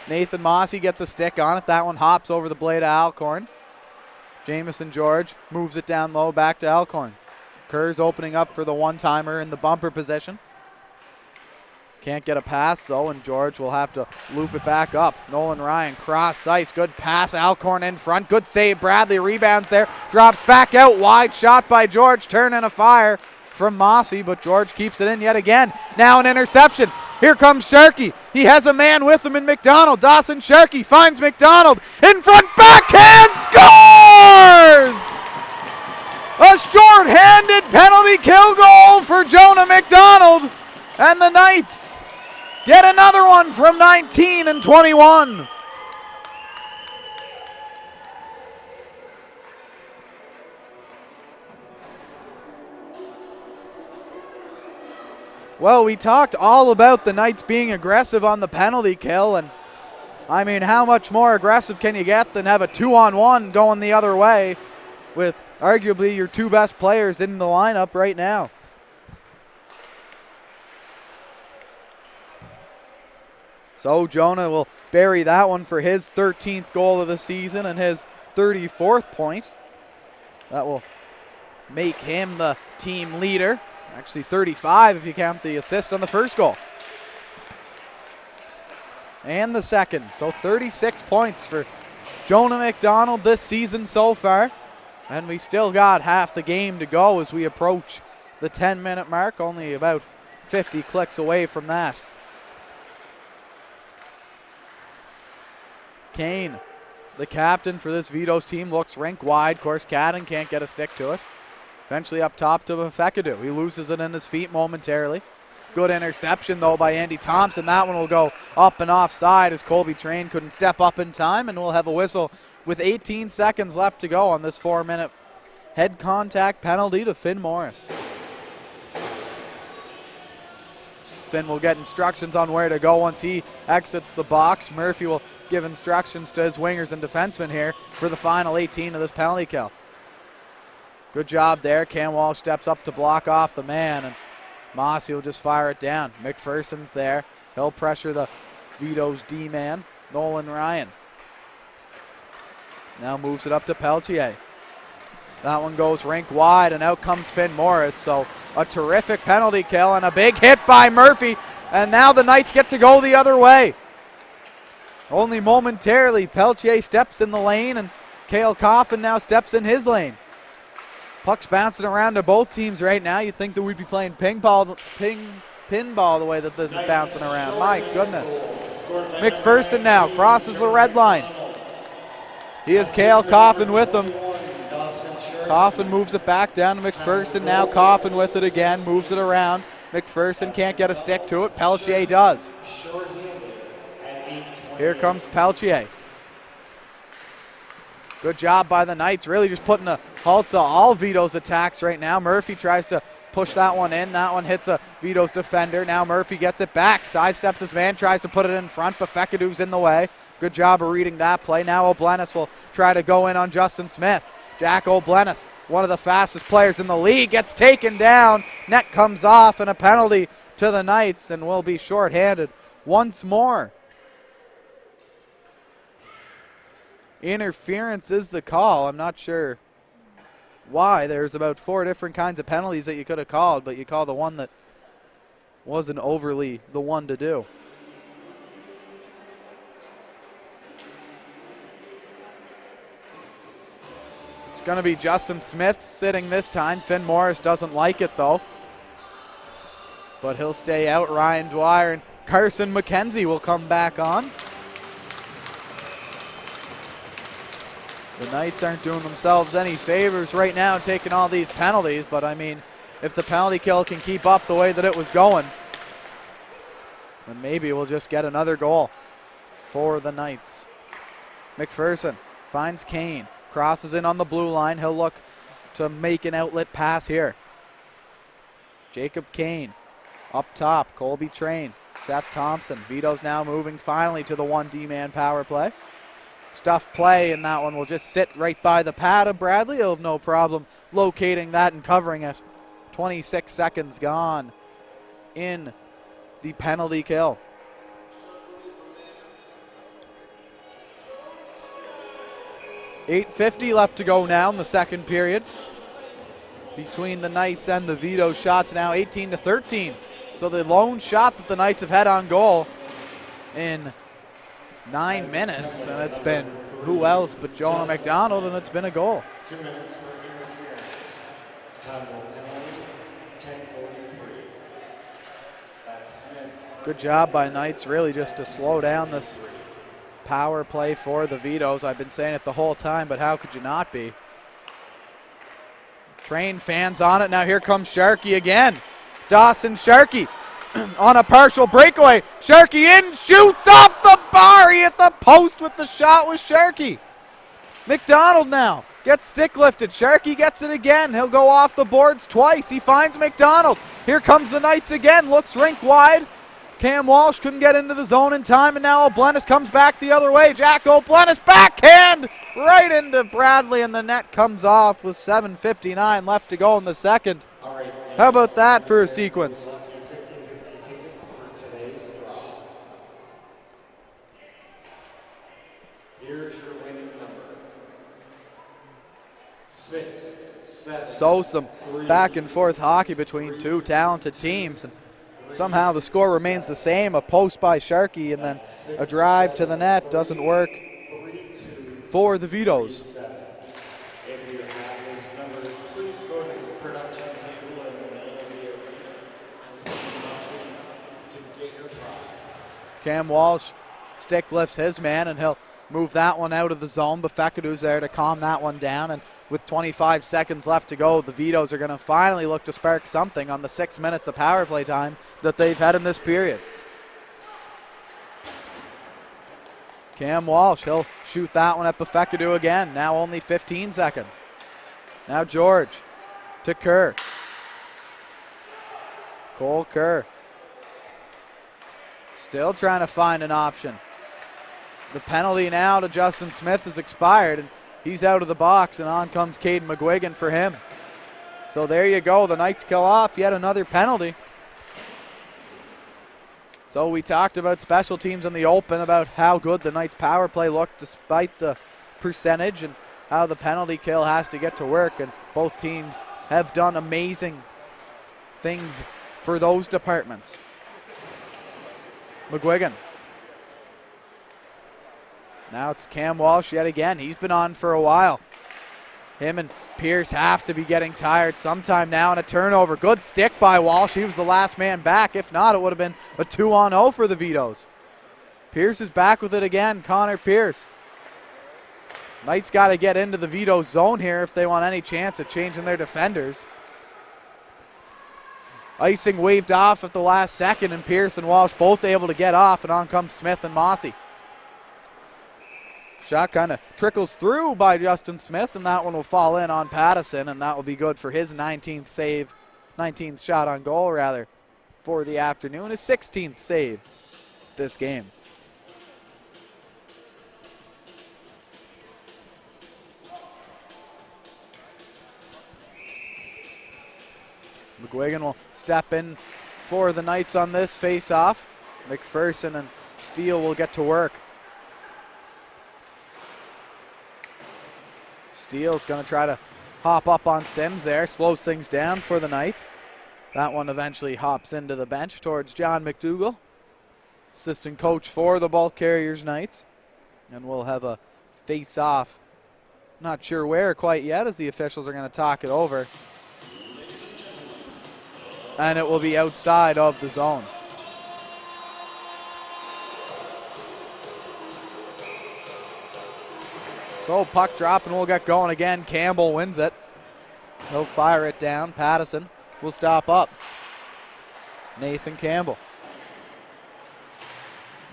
Nathan Mossy gets a stick on it. That one hops over the blade of Alcorn. Jamison George moves it down low back to Alcorn. Kerr's opening up for the one-timer in the bumper position. Can't get a pass though, and George will have to loop it back up. Nolan Ryan, cross ice, good pass, Alcorn in front, good save, Bradley rebounds there, drops back out, wide shot by George, turn and a fire from Mossy, but George keeps it in yet again. Now an interception, here comes Sharkey, he has a man with him in McDonald, Dawson Sharkey finds McDonald, in front, backhand, scores! A short-handed penalty kill goal for Jonah McDonald. And the Knights get another one from 19 and 21. Well, we talked all about the Knights being aggressive on the penalty kill, and I mean, how much more aggressive can you get than have a 2-on-1 going the other way with arguably your 2 best players in the lineup right now? So Jonah will bury that one for his 13th goal of the season and his 34th point. That will make him the team leader. Actually 35 if you count the assist on the first goal. And the second. So 36 points for Jonah McDonald this season so far. And we still got half the game to go as we approach the 10-minute mark. Only about 50 clicks away from that. Kane, the captain for this Vetoes team, looks rink wide. Of course, Cadden can't get a stick to it. Eventually up top to Fekadu. He loses it in his feet momentarily. Good interception, though, by Andy Thompson. That one will go up and offside as Colby Train couldn't step up in time, and we'll have a whistle with 18 seconds left to go on this 4-minute head contact penalty to Finn Morris. Finn will get instructions on where to go once he exits the box. Murphy will give instructions to his wingers and defensemen here for the final 18 of this penalty kill. Good job there. Cam Walsh steps up to block off the man, and Mossy will just fire it down. McPherson's there. He'll pressure the Vetoes D-man, Nolan Ryan. Now moves it up to Peltier. That one goes rink wide, and out comes Finn Morris. So a terrific penalty kill and a big hit by Murphy. And now the Knights get to go the other way. Only momentarily, Peltier steps in the lane, and Cale Coffin now steps in his lane. Puck's bouncing around to both teams right now. You'd think that we'd be playing pinball the way that this is bouncing around. My goodness. McPherson now crosses the red line. He has Cale Coffin with him. Coffin moves it back down to McPherson. Now Coffin with it again, moves it around. McPherson can't get a stick to it. Peltier does. Here comes Peltier. Good job by the Knights, really just putting a halt to all Vetoes' attacks right now. Murphy tries to push that one in. That one hits a Vetoes defender. Now Murphy gets it back, sidesteps his man, tries to put it in front, but Fekadu's in the way. Good job of reading that play. Now O'Blenis will try to go in on Justin Smith. Jack O'Blenis, one of the fastest players in the league, gets taken down. Net comes off and a penalty to the Knights and will be shorthanded once more. Interference is the call. I'm not sure why. There's about 4 different kinds of penalties that you could have called, but you call the one that wasn't overly the one to do. It's going to be Justin Smith sitting this time. Finn Morris doesn't like it though, but he'll stay out. Ryan Dwyer and Carson McKenzie will come back on. The Knights aren't doing themselves any favors right now taking all these penalties, but I mean, if the penalty kill can keep up the way that it was going, then maybe we'll just get another goal for the Knights. McPherson finds Kane, crosses in on the blue line. He'll look to make an outlet pass here. Jacob Kane up top, Colby Train, Seth Thompson. Vetoes now moving finally to the 1D man power play. Stuff play, and that one will just sit right by the pad of Bradley. He'll have no problem locating that and covering it. 26 seconds gone in the penalty kill. .850 left to go now in the second period between the Knights and the Vetoes. Shots now 18-13. So the lone shot that the Knights have had on goal in 9 minutes, and it's been who else but Jonah McDonald, and it's been a goal. 2 minutes for interference. Time will penalty, 10:43. That's Smith. Good job by Knights, really just to slow down this power play for the Vetoes. I've been saying it the whole time, but how could you not be? Train fans on it. Now here comes Sharkey again. Dawson Sharkey on a partial breakaway. Sharkey in, shoots off the bar. He hit the post with the shot with Sharkey. McDonald now gets stick lifted. Sharkey gets it again. He'll go off the boards twice. He finds McDonald. Here comes the Knights again. Looks rink wide. Cam Walsh couldn't get into the zone in time, and now O'Blenis comes back the other way. Jack O'Blenis backhand right into Bradley, and the net comes off with 7:59 left to go in the second. How about that for a sequence? Here's your winning number. 6, 7. So some back and forth hockey between two talented teams, and somehow the score remains the same. A post by Sharkey and then a drive to the net doesn't work for the Vetoes. If you have this number, please go to the production table and then the and send to get your prize. Cam Walsh stick lifts his man, and he'll move that one out of the zone. But Fekadu's there to calm that one down, and with 25 seconds left to go, the Vetoes are going to finally look to spark something on the 6 minutes of power play time that they've had in this period. Cam Walsh, he'll shoot that one at Befekadu again. Now only 15 seconds. Now George to Kerr. Cole Kerr still trying to find an option. The penalty now to Justin Smith has expired, and he's out of the box, and on comes Caden McGuigan for him. So there you go. The Knights kill off yet another penalty. So we talked about special teams in the open, about how good the Knights power play looked despite the percentage, and how the penalty kill has to get to work, and both teams have done amazing things for those departments. McGuigan. Now it's Cam Walsh yet again. He's been on for a while. Him and Pierce have to be getting tired sometime now, and a turnover. Good stick by Walsh. He was the last man back. If not, it would have been a 2-on-0 for the Vetoes. Pierce is back with it again. Connor Pierce. Knights got to get into the Vetoes zone here if they want any chance at changing their defenders. Icing waved off at the last second, and Pierce and Walsh both able to get off, and on comes Smith and Mossy. Shot kind of trickles through by Justin Smith, and that one will fall in on Pattison, and that will be good for his 19th shot on goal rather for the afternoon, his 16th save this game. McGuigan will step in for the Knights on this face-off. McPherson and Steele will get to work. Steele's going to try to hop up on Sims there, slows things down for the Knights. That one eventually hops into the bench towards John McDougall, assistant coach for the Bulk Carriers Knights. And we'll have a face-off. Not sure where quite yet, as the officials are going to talk it over. And it will be outside of the zone. So puck drop and we'll get going again. Campbell wins it. He'll fire it down. Pattison will stop up. Nathan Campbell.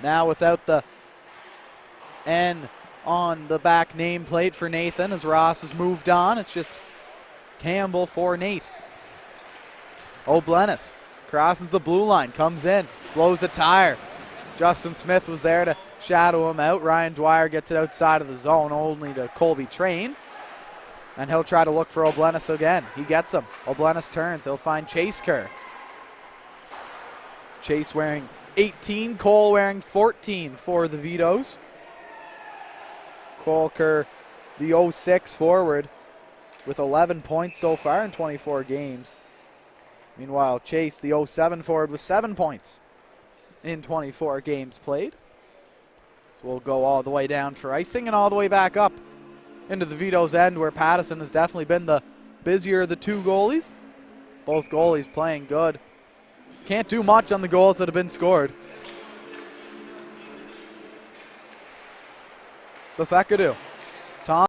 Now without the N on the back nameplate for Nathan as Ross has moved on. It's just Campbell for Nate. O'Blennis crosses the blue line, comes in, blows a tire. Justin Smith was there to shadow him out. Ryan Dwyer gets it outside of the zone, only to Colby Train. And he'll try to look for O'Blennis again. He gets him. O'Blennis turns. He'll find Chase Kerr. Chase wearing 18, Cole wearing 14 for the Vetoes. Cole Kerr, the 06 forward, with 11 points so far in 24 games. Meanwhile, Chase, the 07 forward, with 7 points in 24 games played. So we'll go all the way down for icing and all the way back up into the Vetoes end, where Pattison has definitely been the busier of the two goalies. Both goalies playing good. Can't do much on the goals that have been scored. Befekadu. Tom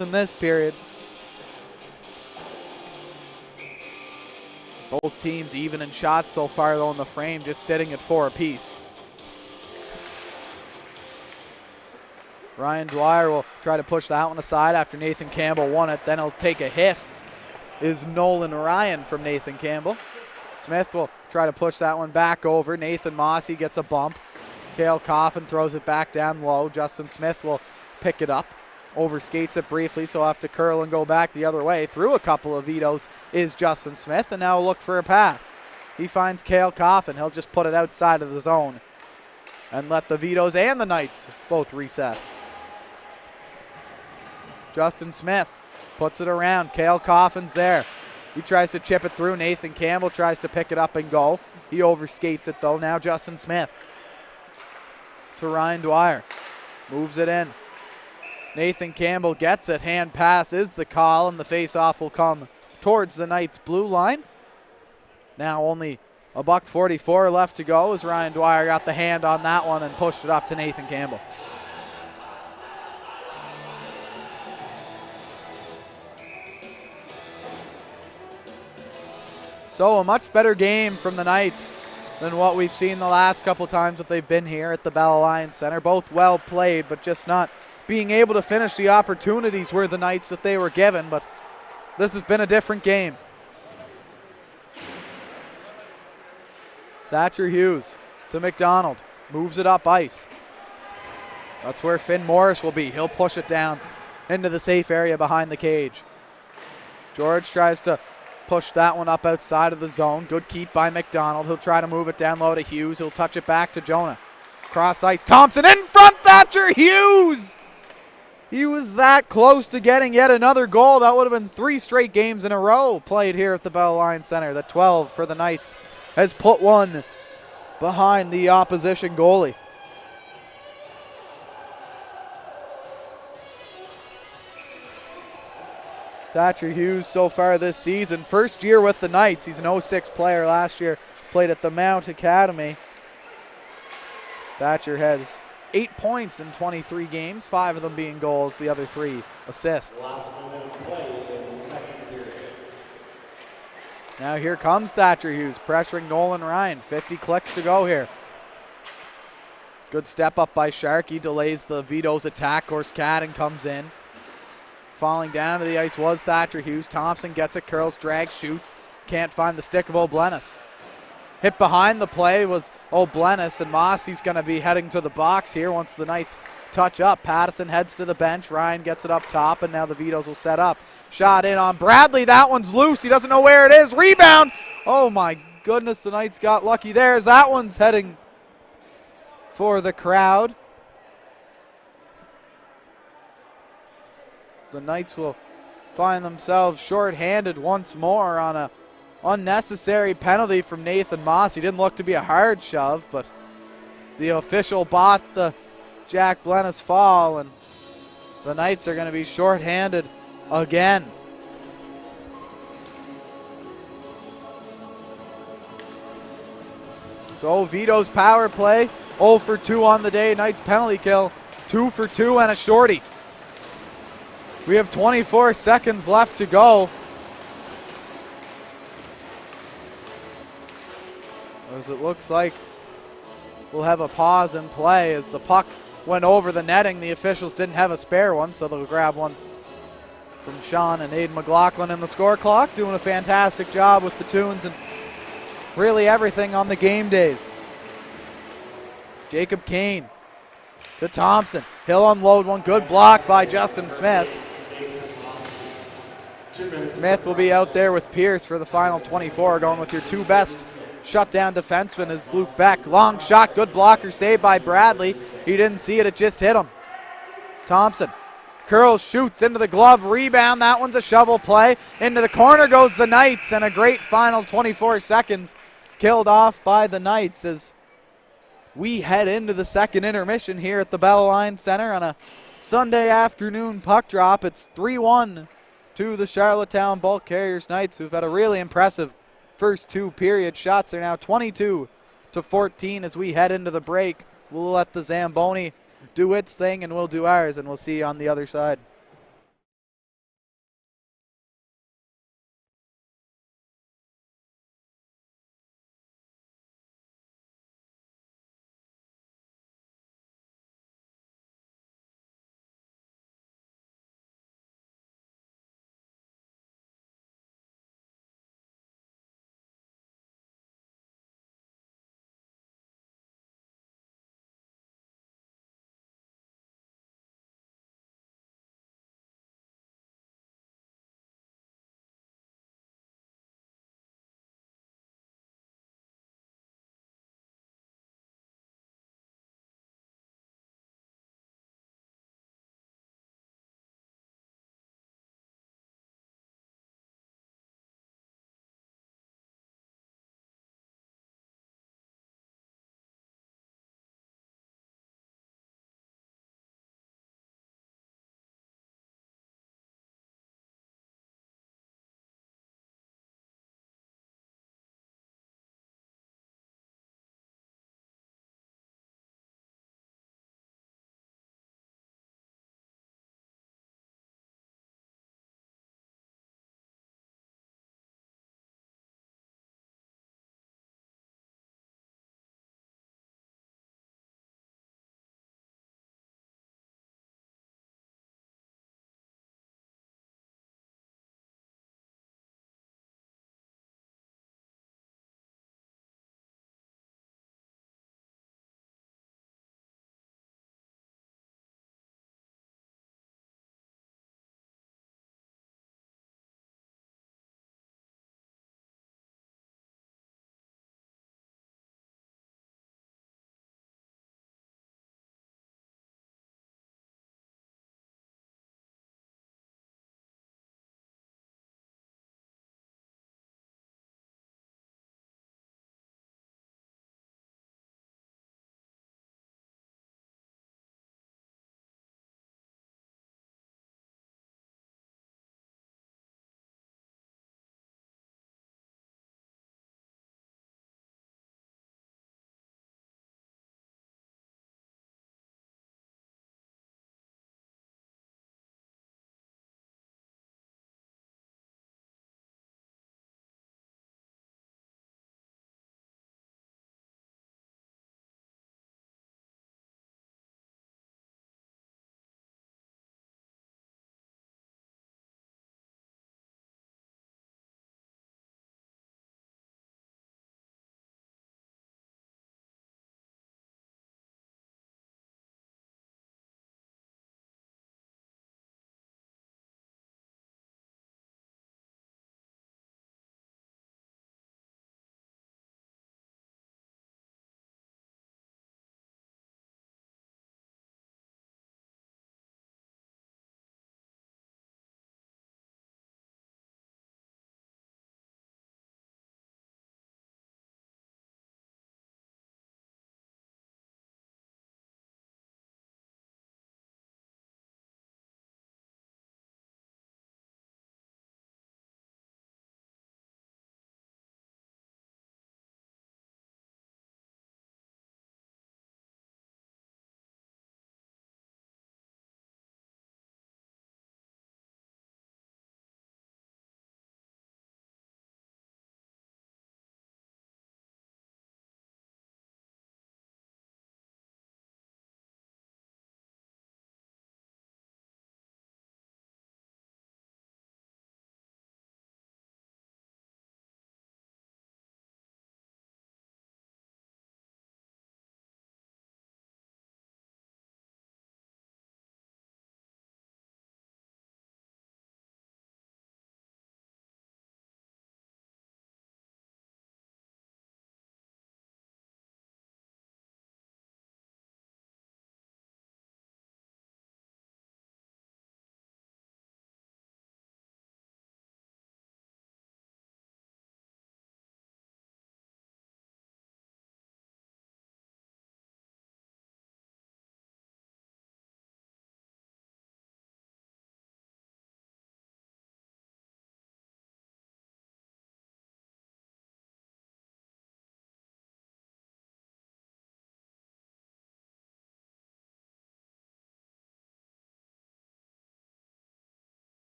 in this period. Both teams even in shots so far though in the frame, just sitting at 4 apiece. Ryan Dwyer will try to push that one aside after Nathan Campbell won it. Then he'll take a hit. Is Nolan Ryan from Nathan Campbell. Smith will try to push that one back over. Nathan Mossy gets a bump. Cale Coffin throws it back down low. Justin Smith will pick it up. Overskates it briefly, so he'll have to curl and go back the other way. Through a couple of Vetoes is Justin Smith, and now look for a pass. He finds Cale Coffin. He'll just put it outside of the zone and let the Vetoes and the Knights both reset. Justin Smith puts it around. Cale Coffin's there. He tries to chip it through. Nathan Campbell tries to pick it up and go. He overskates it though. Now Justin Smith to Ryan Dwyer. Moves it in. Nathan Campbell gets it. Hand pass is the call, and the face-off will come towards the Knights' blue line. Now only $1:44 left to go as Ryan Dwyer got the hand on that one and pushed it up to Nathan Campbell. So a much better game from the Knights than what we've seen the last couple times that they've been here at the Bell Alliance Center. Both well played, but just not being able to finish the opportunities were the Knights that they were given. But this has been a different game. Thatcher Hughes to McDonald. Moves it up ice. That's where Finn Morris will be. He'll push it down into the safe area behind the cage. George tries to push that one up outside of the zone. Good keep by McDonald. He'll try to move it down low to Hughes. He'll touch it back to Jonah. Cross ice. Thompson in front. Thatcher Hughes! He was that close to getting yet another goal. That would have been 3 straight games in a row played here at the Bell Alliance Center. The 12 for the Knights has put one behind the opposition goalie. Thatcher Hughes so far this season. First year with the Knights. He's an 06 player. Last year played at the Mount Academy. Thatcher has 8 points in 23 games, 5 of them being goals, the other 3 assists. Last minute of play in the second period. Now here comes Thatcher Hughes pressuring Nolan Ryan. 50 clicks to go here. Good step up by Sharkey. Delays the Vetoes attack. Gorskadden comes in. Falling down to the ice was Thatcher Hughes. Thompson gets it, curls, drags, shoots. Can't find the stick of O'Blennis. Hit behind the play was O'Blennis, and Mossy's going to be heading to the box here once the Knights touch up. Pattison heads to the bench. Ryan gets it up top, and now the Vetoes will set up. Shot in on Bradley. That one's loose. He doesn't know where it is. Rebound. Oh, my goodness. The Knights got lucky there as that one's heading for the crowd. The Knights will find themselves short-handed once more on a unnecessary penalty from Nathan Moss. He didn't look to be a hard shove, but the official bought the Jack Blennis fall, and the Knights are going to be short-handed again. So Vetoes power play, 0 for 2 on the day. Knights penalty kill, 2 for 2 and a shorty. We have 24 seconds left to go. As it looks like we'll have a pause in play as the puck went over the netting. The officials didn't have a spare one, so they'll grab one from Sean and Aiden McLaughlin in the score clock, doing a fantastic job with the tunes and really everything on the game days. Jacob Kane to Thompson. He'll unload one. Good block by Justin Smith. Smith will be out there with Pierce for the final 24, going with your 2 best shutdown defenseman is Luke Beck. Long shot, good blocker, saved by Bradley. He didn't see it, it just hit him. Thompson curls, shoots into the glove, rebound. That one's a shovel play. Into the corner goes the Knights, and a great final 24 seconds killed off by the Knights as we head into the second intermission here at the Bell Alliance Center on a Sunday afternoon puck drop. It's 3-1 to the Charlottetown Bulk Carriers Knights, who've had a really impressive first 2 period. Shots are now 22-14 as we head into the break. We'll let the Zamboni do its thing, and we'll do ours, and we'll see you on the other side.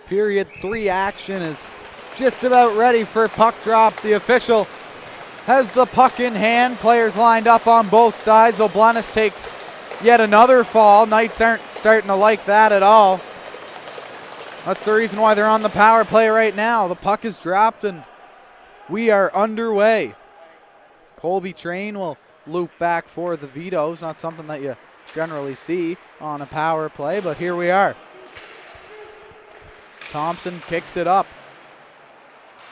Period 3 action is just about ready for puck drop. The official has the puck in hand. Players lined up on both sides. O'Blennis takes yet another fall. Knights aren't starting to like that at all. That's the reason why they're on the power play right now. The puck is dropped and we are underway. Colby Train will loop back for the Vetoes. Not something that you generally see on a power play, but here we are. Thompson kicks it up.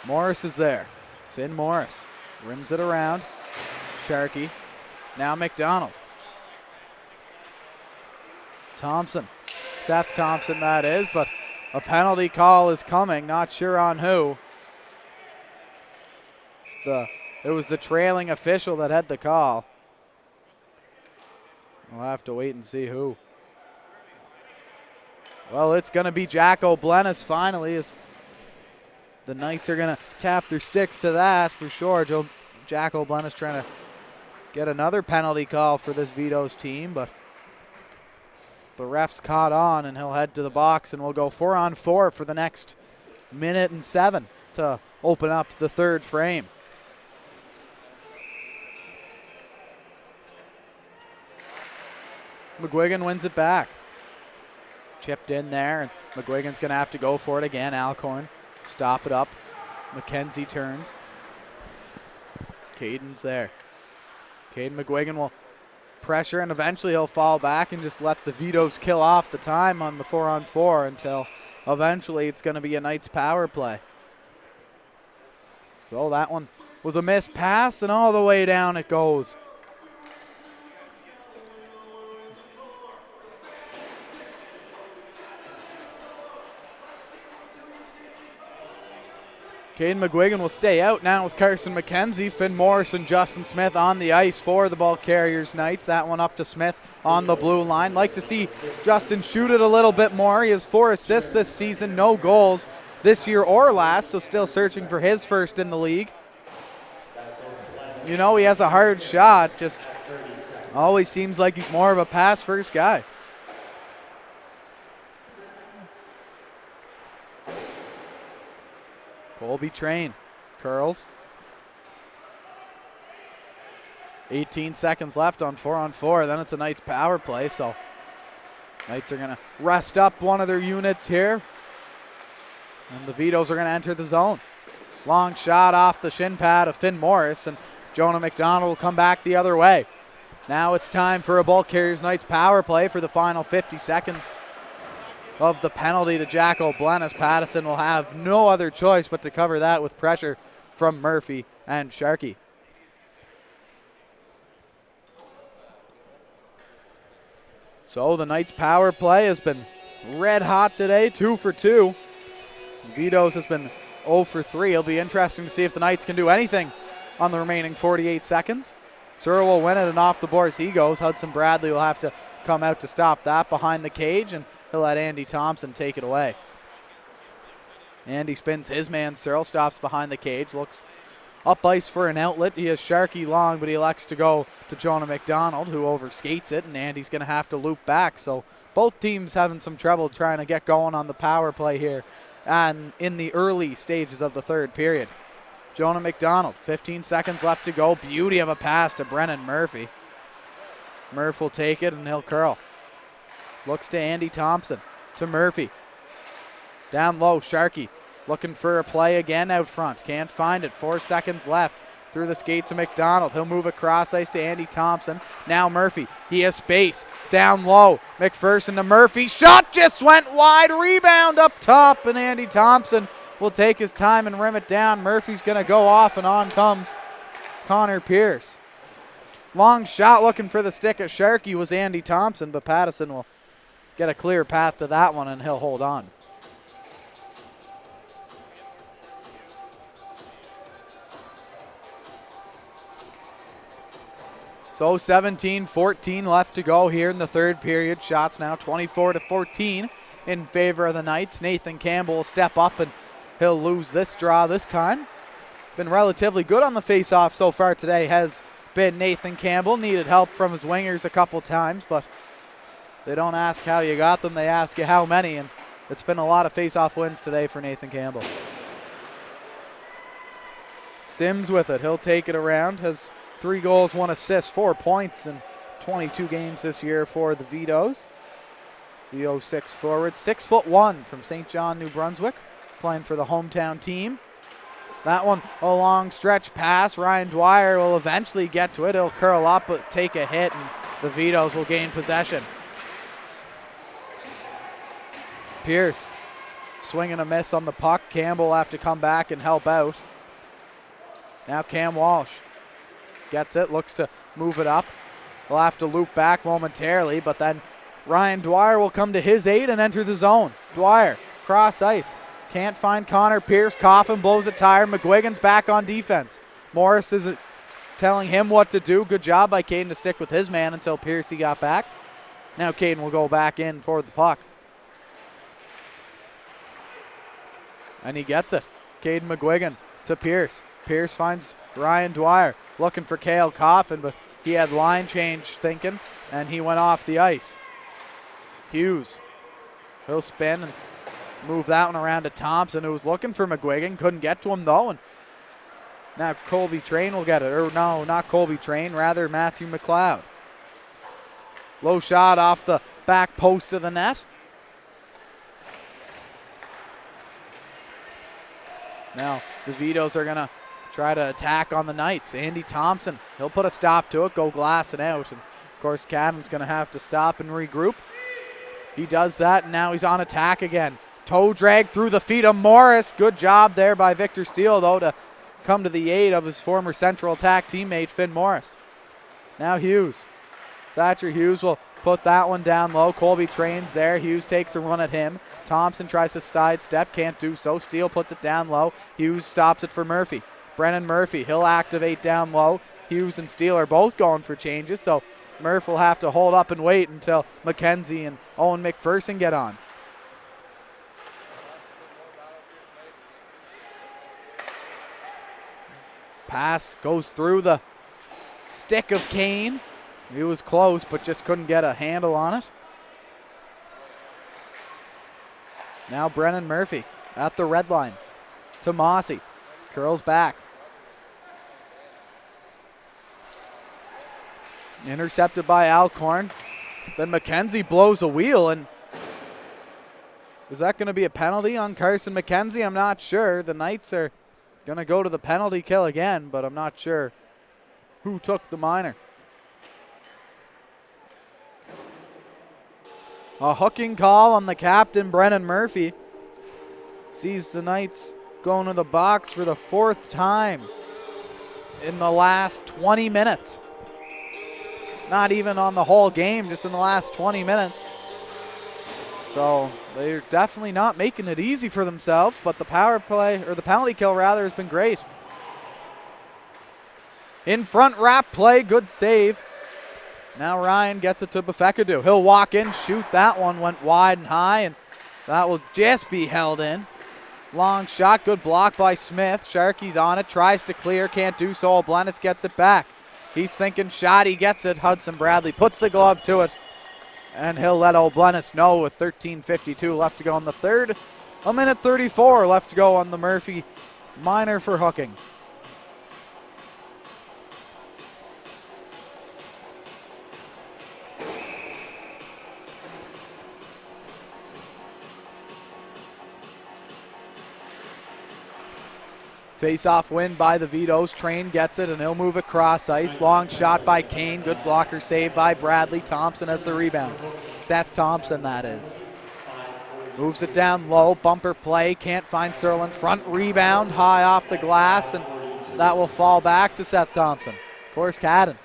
Morris is there. Finn Morris rims it around. Sharkey. Now McDonald. Thompson. Seth Thompson, that is, but a penalty call is coming. Not sure on who. It was the trailing official that had the call. We'll have to wait and see who. Well, it's going to be Jack O'Blennis finally, as the Knights are going to tap their sticks to that for sure. Jack O'Blennis trying to get another penalty call for this Vetoes team, but the ref's caught on, and he'll head to the box, and we'll go 4-on-4 for the next 1:07 to open up the third frame. McGuigan wins it back. Chipped in there, and McGuigan's going to have to go for it again. Alcorn, stop it up. McKenzie turns. Caden's there. Caden McGuigan will pressure, and eventually he'll fall back and just let the Vetoes kill off the time on the 4-on-4 until eventually it's going to be a Knights power play. So that one was a missed pass, and all the way down it goes. Caden McGuigan will stay out now with Carson McKenzie. Finn Morris and Justin Smith on the ice for the ball carriers Knights. That one up to Smith on the blue line. Like to see Justin shoot it a little bit more. He has 4 assists this season, no goals this year or last, so still searching for his first in the league. You know, he has a hard shot, just always seems like he's more of a pass-first guy. Colby Train curls. 18 seconds left on 4-on-4. Then it's a Knights power play, so Knights are going to rest up one of their units here. And the Vetoes are going to enter the zone. Long shot off the shin pad of Finn Morris, and Jonah McDonald will come back the other way. Now it's time for a Bulk Carriers Knights power play for the final 50 seconds of the penalty to Jack O'Blennis. Pattison will have no other choice but to cover that with pressure from Murphy and Sharkey. So the Knights power play has been red hot today, 2 for 2. Vetoes has been 0 for 3. It'll be interesting to see if the Knights can do anything on the remaining 48 seconds. Searle will win it, and off the boards he goes. Hudson Bradley will have to come out to stop that behind the cage, and he'll let Andy Thompson take it away. Andy spins his man. Searle stops behind the cage, looks up ice for an outlet. He has Sharkey long, but he elects to go to Jonah McDonald, who overskates it, and Andy's going to have to loop back. So both teams having some trouble trying to get going on the power play here and in the early stages of the third period. Jonah McDonald, 15 seconds left to go. Beauty of a pass to Brennan Murphy. Murph will take it, and he'll curl. Looks to Andy Thompson, to Murphy. Down low, Sharkey looking for a play again out front. Can't find it. 4 seconds left. Through the skates of McDonald. He'll move across ice to Andy Thompson. Now Murphy. He has space. Down low. McPherson to Murphy. Shot just went wide. Rebound up top, and Andy Thompson will take his time and rim it down. Murphy's going to go off, and on comes Connor Pierce. Long shot looking for the stick of Sharkey was Andy Thompson, but Pattison will get a clear path to that one, and he'll hold on. So 17-14 left to go here in the third period. Shots now 24-14 in favor of the Knights. Nathan Campbell will step up, and he'll lose this draw this time. Been relatively good on the face-off so far today has been Nathan Campbell. Needed help from his wingers a couple times, but they don't ask how you got them. They ask you how many, and It's been a lot of face-off wins today for Nathan Campbell. Sims with it. He'll take it around. Has 3 goals, 1 assist, 4 points in 22 games this year for the Vetoes. The 06 forward, 6'1" from St. John, New Brunswick, playing for the hometown team. That one, a long stretch pass. Ryan Dwyer will eventually get to it. He'll curl up, but take a hit, and the Vetoes will gain possession. Pierce, swing and a miss on the puck. Campbell will have to come back and help out. Now Cam Walsh gets it, looks to move it up. He'll have to loop back momentarily, but then Ryan Dwyer will come to his aid and enter the zone. Dwyer, cross ice. Can't find Connor Pierce. Coffin blows it tired. McGuigan's back on defense. Morris is telling him what to do. Good job by Caden to stick with his man until Piercy got back. Now Caden will go back in for the puck. And he gets it. Caden McGuigan to Pierce. Pierce finds Ryan Dwyer looking for Cale Coffin, but he had line change thinking, and he went off the ice. Hughes, he'll spin and move that one around to Thompson, who was looking for McGuigan. Couldn't get to him, though. And now Colby Train will get it. Or no, not Colby Train, rather Matthew McLeod. Low shot off the back post of the net. Now the Vetoes are going to try to attack on the Knights. Andy Thompson, he'll put a stop to it, go glassing out. And of course, Cadden's going to have to stop and regroup. He does that, and now he's on attack again. Toe drag through the feet of Morris. Good job there by Victor Steele, though, to come to the aid of his former Central Attack teammate, Finn Morris. Now Hughes. Thatcher Hughes will put that one down low. Colby Train's there. Hughes takes a run at him. Thompson tries to sidestep, can't do so. Steele puts it down low. Hughes stops it for Murphy. Brennan Murphy, he'll activate down low. Hughes and Steele are both going for changes, so Murph will have to hold up and wait until McKenzie and Owen McPherson get on. Pass goes through the stick of Kane. He was close, but just couldn't get a handle on it. Now Brennan Murphy at the red line. To Mossy. Curls back. Intercepted by Alcorn. Then McKenzie blows a wheel, and is that going to be a penalty on Carson McKenzie? I'm not sure. The Knights are going to go to the penalty kill again, but I'm not sure who took the minor. A hooking call on the captain, Brennan Murphy. Sees the Knights going to the box for the 4th time in the last 20 minutes. Not even on the whole game, just in the last 20 minutes. So they're definitely not making it easy for themselves, but the power play, or the penalty kill rather, has been great. In front wrap play, good save. Now Ryan gets it to Befekadu. He'll walk in, shoot that one, went wide and high, and that will just be held in. Long shot, good block by Smith. Sharkey's on it, tries to clear, can't do so. Oblenis gets it back. He's thinking shot, he gets it. Hudson Bradley puts the glove to it, and he'll let Oblenis know with 13:52 left to go in the third. 1:34 left to go on the Murphy minor for hooking. Face-off win by the Vetoes. Train gets it, and he'll move across ice. Long shot by Kane. Good blocker save by Bradley. Thompson has the rebound. Seth Thompson, that is. Moves it down low. Bumper play. Can't find Serlin. Front rebound. High off the glass, and that will fall back to Seth Thompson. Of course, Cadden.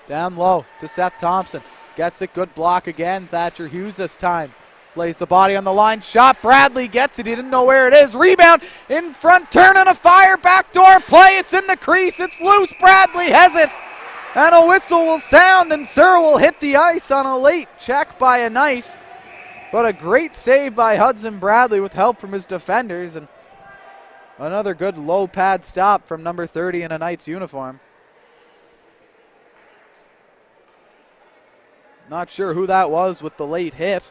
Down low to Seth Thompson. Gets it. Good block again. Thatcher Hughes this time. Lays the body on the line. Shot. Bradley gets it. He didn't know where it is. Rebound in front. Turn on a fire. Backdoor play. It's in the crease. It's loose. Bradley has it. And a whistle will sound, and Sir will hit the ice on a late check by a Knight. But a great save by Hudson Bradley with help from his defenders. And another good low pad stop from number 30 in a Knights uniform. Not sure who that was with the late hit.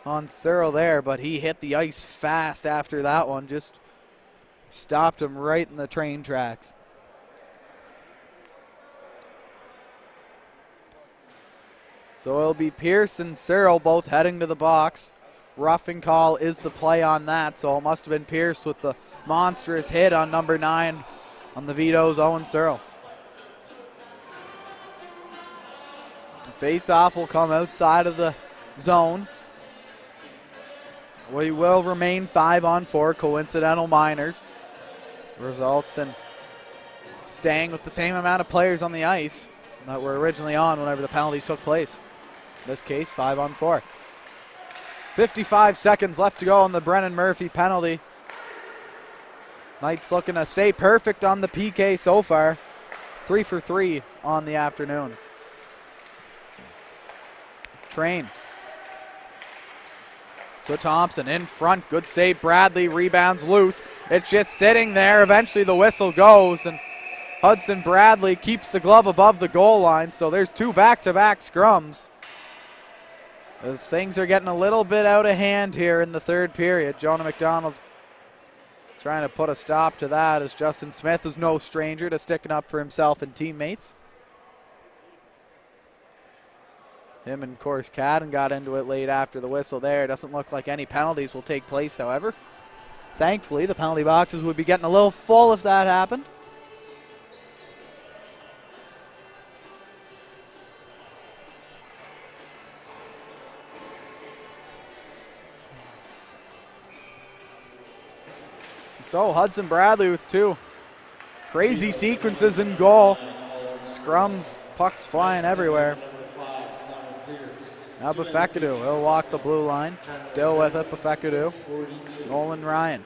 on Searle there, but he hit the ice fast after that one. Just stopped him right in the train tracks. So it'll be Pierce and Searle both heading to the box. Roughing call is the play on that, so it must have been Pierce with the monstrous hit on number 9 on the Vetoes, Owen Searle. The face-off will come outside of the zone. We will remain 5-on-4, coincidental minors. Results in staying with the same amount of players on the ice that were originally on whenever the penalties took place. In this case, 5-on-4. 55 seconds left to go on the Brennan Murphy penalty. Knights looking to stay perfect on the PK so far. 3 for 3 on the afternoon. Train to Thompson in front. Good save. Bradley rebounds loose. It's just sitting there. Eventually the whistle goes, and Hudson Bradley keeps the glove above the goal line. So there's 2 back-to-back scrums, as things are getting a little bit out of hand here in the third period. Jonah McDonald trying to put a stop to that, as Justin Smith is no stranger to sticking up for himself and teammates. Him and, of course, Cadden got into it late after the whistle there. Doesn't look like any penalties will take place, however. Thankfully, the penalty boxes would be getting a little full if that happened. So Hudson Bradley with 2 crazy sequences in goal. Scrums, pucks flying everywhere. Now Befekadu, he'll walk the blue line. Still with it, Befekadu. Nolan Ryan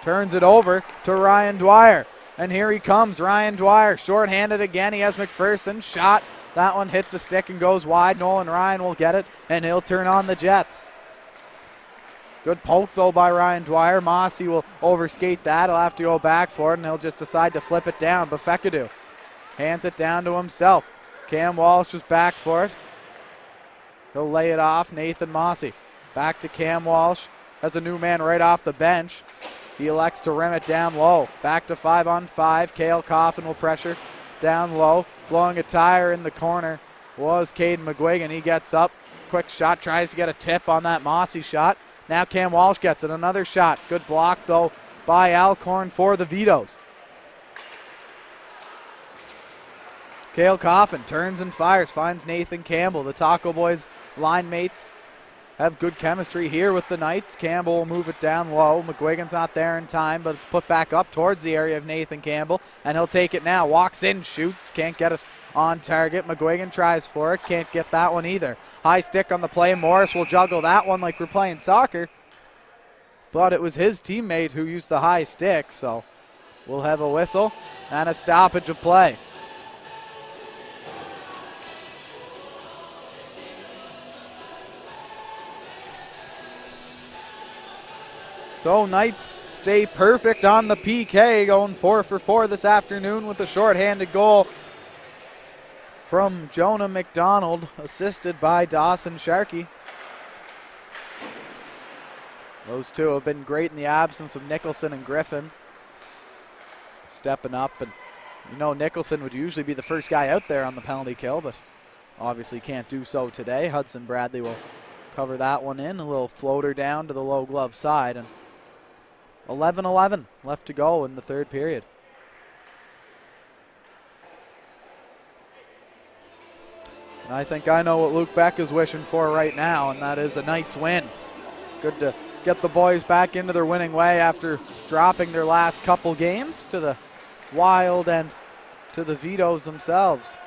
turns it over to Ryan Dwyer. And here he comes, Ryan Dwyer, shorthanded again. He has McPherson, shot. That one hits the stick and goes wide. Nolan Ryan will get it, and he'll turn on the Jets. Good poke, though, by Ryan Dwyer. Mossy will overskate that. He'll have to go back for it, and he'll just decide to flip it down. Befekadu hands it down to himself. Cam Walsh is back for it. He'll lay it off. Nathan Mossy back to Cam Walsh. Has a new man right off the bench. He elects to rim it down low. Back to 5-on-5. Cale Coffin will pressure down low. Blowing a tire in the corner was Caden McGuigan. He gets up. Quick shot. Tries to get a tip on that Mossy shot. Now Cam Walsh gets it. Another shot. Good block, though, by Alcorn for the Vetoes. Cale Coffin turns and fires. Finds Nathan Campbell. The Taco Boys line mates have good chemistry here with the Knights. Campbell will move it down low. McGuigan's not there in time, but it's put back up towards the area of Nathan Campbell, and he'll take it now. Walks in, shoots. Can't get it on target. McGuigan tries for it. Can't get that one either. High stick on the play. Morris will juggle that one like we're playing soccer. But it was his teammate who used the high stick, so we'll have a whistle and a stoppage of play. So Knights stay perfect on the PK, going 4 for 4 this afternoon with a shorthanded goal from Jonah McDonald, assisted by Dawson Sharkey. Those two have been great in the absence of Nicholson and Griffin. Stepping up, and you know Nicholson would usually be the first guy out there on the penalty kill, but obviously can't do so today. Hudson Bradley will cover that one in. A little floater down to the low glove side, and 11-11 left to go in the third period. And I think I know what Luke Beck is wishing for right now, and that is a Knights win. Good to get the boys back into their winning way after dropping their last couple games to the Wild and to the Vetoes themselves.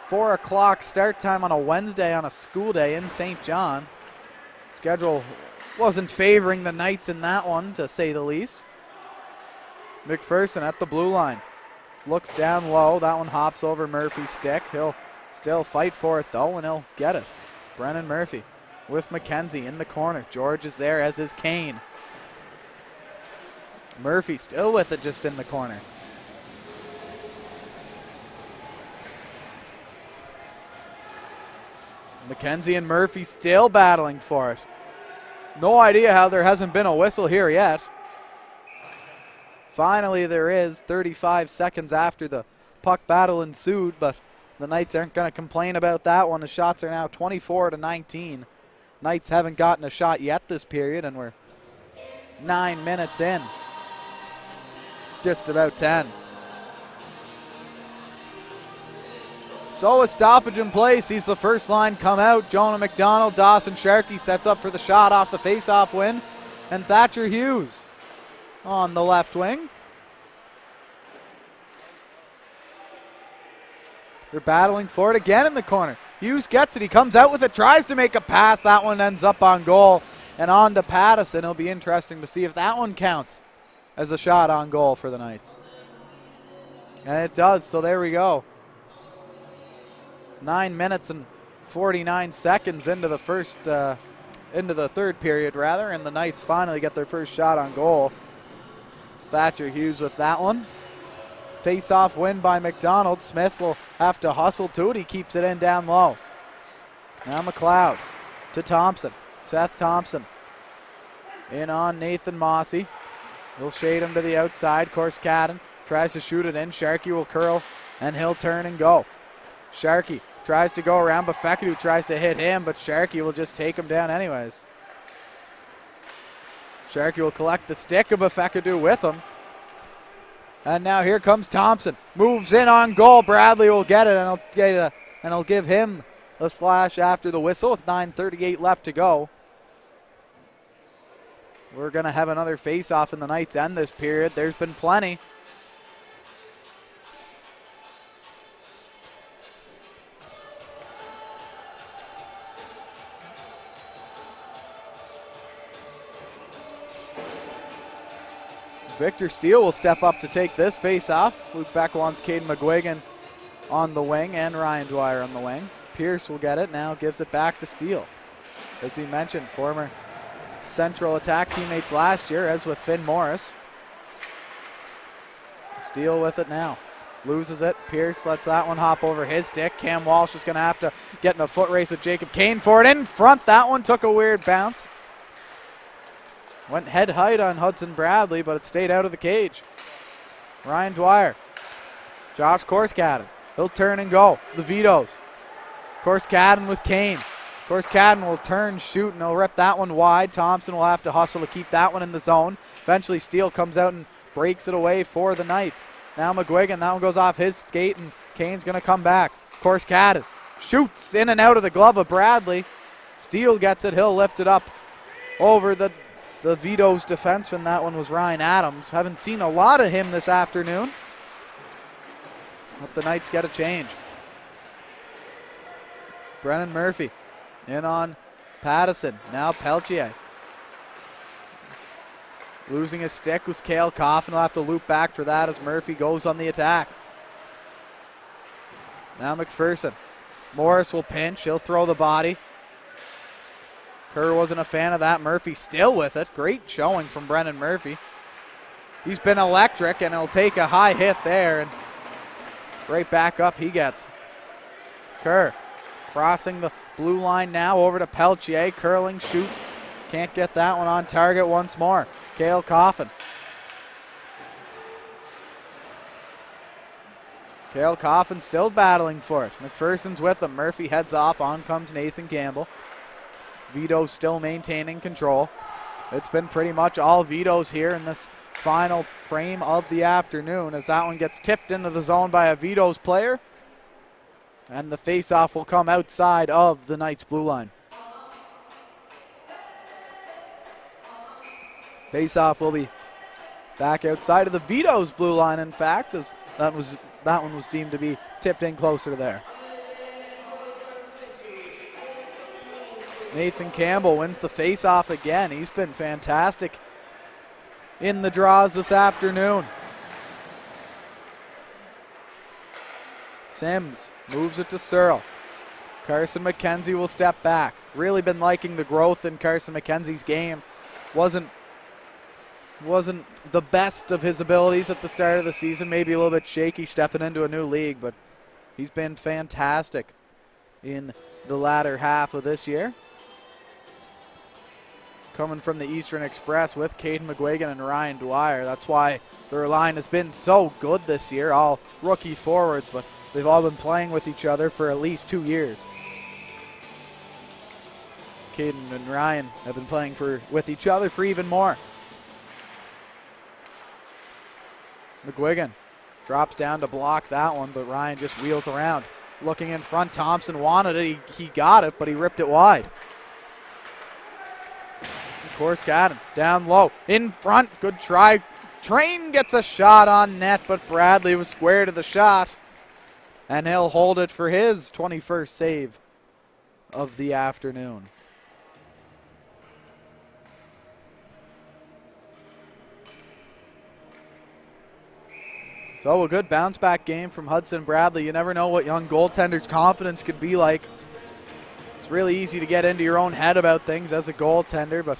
4 o'clock start time on a Wednesday on a school day in St. John. Schedule wasn't favoring the Knights in that one, to say the least. McPherson at the blue line. Looks down low. That one hops over Murphy's stick. He'll still fight for it, though, and he'll get it. Brennan Murphy with McKenzie in the corner. George is there, as is Kane. Murphy still with it, just in the corner. McKenzie and Murphy still battling for it. No idea how there hasn't been a whistle here yet. Finally there is, 35 seconds after the puck battle ensued, but the Knights aren't going to complain about that one. The shots are now 24-19. Knights haven't gotten a shot yet this period, and we're 9 minutes in. Just about 10. So a stoppage in play sees the first line come out. Jonah McDonald, Dawson Sharkey sets up for the shot off the face-off win. And Thatcher Hughes on the left wing. They're battling for it again in the corner. Hughes gets it. He comes out with it, tries to make a pass. That one ends up on goal and on to Pattison. It'll be interesting to see if that one counts as a shot on goal for the Knights. And it does, so there we go. 9 minutes and 49 seconds into the third period, and the Knights finally get their first shot on goal. Thatcher Hughes with that one. Face-off win by McDonald. Smith will have to hustle to it. He keeps it in down low. Now McLeod to Thompson. Seth Thompson in on Nathan Mossy. He'll shade him to the outside. Corskadden tries to shoot it in. Sharkey will curl and he'll turn and go. Sharkey tries to go around, but Fekadu tries to hit him, but Sharkey will just take him down anyways. Sharkey will collect the stick of Fekadu with him. And now here comes Thompson. Moves in on goal. Bradley will get it, and he'll give him the slash after the whistle with 9:38 left to go. We're going to have another face-off in the Knights end this period. There's been plenty. Victor Steele will step up to take this face-off. Luke Beck wants Caden McGuigan on the wing and Ryan Dwyer on the wing. Pierce will get it now, gives it back to Steele. As we mentioned, former Central Attack teammates last year, as with Finn Morris. Steele with it now. Loses it. Pierce lets that one hop over his stick. Cam Walsh is going to have to get in a foot race with Jacob Kane for it in front. That one took a weird bounce. Went head height on Hudson Bradley, but it stayed out of the cage. Ryan Dwyer. Josh Corskadden. He'll turn and go. The Vetoes. Corskadden with Kane. Corskadden will turn, shoot, and he'll rip that one wide. Thompson will have to hustle to keep that one in the zone. Eventually Steele comes out and breaks it away for the Knights. Now McGuigan, that one goes off his skate, and Kane's going to come back. Corskadden shoots in and out of the glove of Bradley. Steele gets it. He'll lift it up over the Vetoes defenseman. That one was Ryan Adams. Haven't seen a lot of him this afternoon. Let the Knights get a change. Brennan Murphy in on Pattison. Now Peltier. Losing his stick was Cale Coffin. He'll have to loop back for that as Murphy goes on the attack. Now McPherson. Morris will pinch. He'll throw the body. Kerr wasn't a fan of that. Murphy still with it. Great showing from Brennan Murphy. He's been electric, and he'll take a high hit there, and right back up he gets. Kerr crossing the blue line now over to Peltier. Curling, shoots. Can't get that one on target once more. Cale Coffin. Cale Coffin still battling for it. McPherson's with him. Murphy heads off. On comes Nathan Campbell. Vetoes still maintaining control. It's been pretty much all Vetoes here in this final frame of the afternoon as that one gets tipped into the zone by a Vetoes player. And the face-off will come outside of the Knights' blue line. Face-off will be back outside of the Vetoes' blue line, in fact, as that one was deemed to be tipped in closer to there. Nathan Campbell wins the face-off again. He's been fantastic in the draws this afternoon. Sims moves it to Searle. Carson McKenzie will step back. Really been liking the growth in Carson McKenzie's game. Wasn't the best of his abilities at the start of the season. Maybe a little bit shaky stepping into a new league, but he's been fantastic in the latter half of this year. Coming from the Eastern Express with Caden McGuigan and Ryan Dwyer. That's why their line has been so good this year. All rookie forwards, but they've all been playing with each other for at least 2 years. Caden and Ryan have been playing with each other for even more. McGuigan drops down to block that one, but Ryan just wheels around. Looking in front, Thompson wanted it. He got it, but he ripped it wide. Of course, got him. Down low. In front. Good try. Train gets a shot on net, but Bradley was square to the shot. And he'll hold it for his 21st save of the afternoon. So a good bounce back game from Hudson Bradley. You never know what young goaltenders' confidence could be like. It's really easy to get into your own head about things as a goaltender, but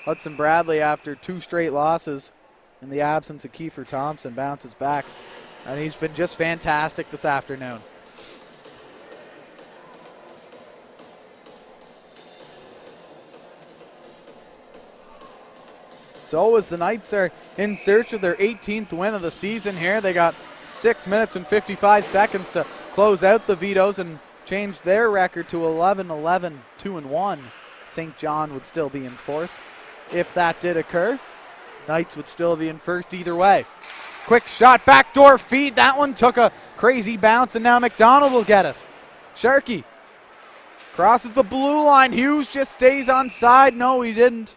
Hudson Bradley, after 2 straight losses in the absence of Kiefer Thompson, bounces back. And he's been just fantastic this afternoon. So as the Knights are in search of their 18th win of the season here, they got 6 minutes and 55 seconds to close out the Vetoes and change their record to 11-11, 2-1. St. John would still be in 4th. If that did occur, Knights would still be in 1st either way. Quick shot, backdoor feed. That one took a crazy bounce, and now McDonald will get it. Sharkey crosses the blue line. Hughes just stays on side. No, he didn't.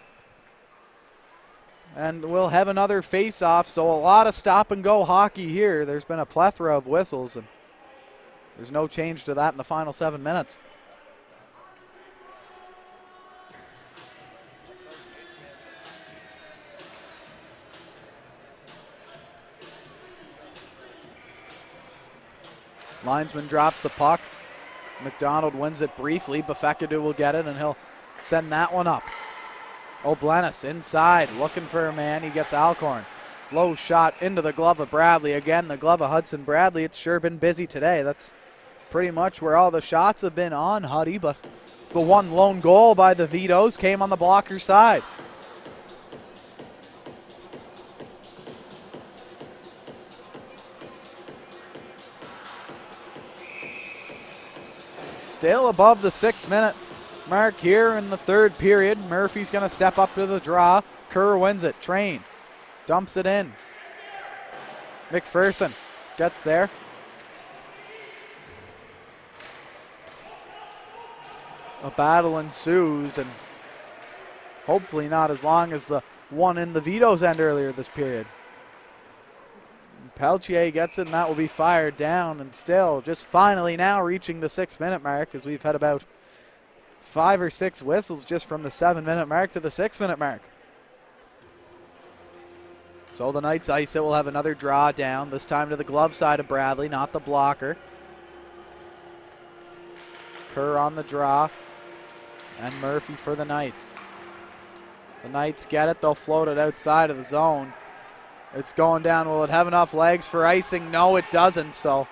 And we'll have another face-off, so a lot of stop-and-go hockey here. There's been a plethora of whistles, and there's no change to that in the final 7 minutes. Linesman drops the puck. McDonald wins it briefly. Befekadu will get it, and he'll send that one up. O'Blenis inside, looking for a man. He gets Alcorn. Low shot into the glove of Bradley. Again, the glove of Hudson Bradley. It's sure been busy today. That's pretty much where all the shots have been on Huddy, but the one lone goal by the Vetoes came on the blocker side. Still above the 6-minute mark here in the 3rd period. Murphy's going to step up to the draw. Kerr wins it. Train dumps it in. McPherson gets there. A battle ensues, and hopefully not as long as the one in the Vetoes end earlier this period. Peltier gets it, and that will be fired down, and still just finally now reaching the 6-minute mark, as we've had about 5 or 6 whistles just from the 7-minute mark to the 6-minute mark. So the Knights ice it. Will have another draw down, this time to the glove side of Bradley, not the blocker. Kerr on the draw, and Murphy for the Knights. The Knights get it. They'll float it outside of the zone. It's going down. Will it have enough legs for icing? No, it doesn't. So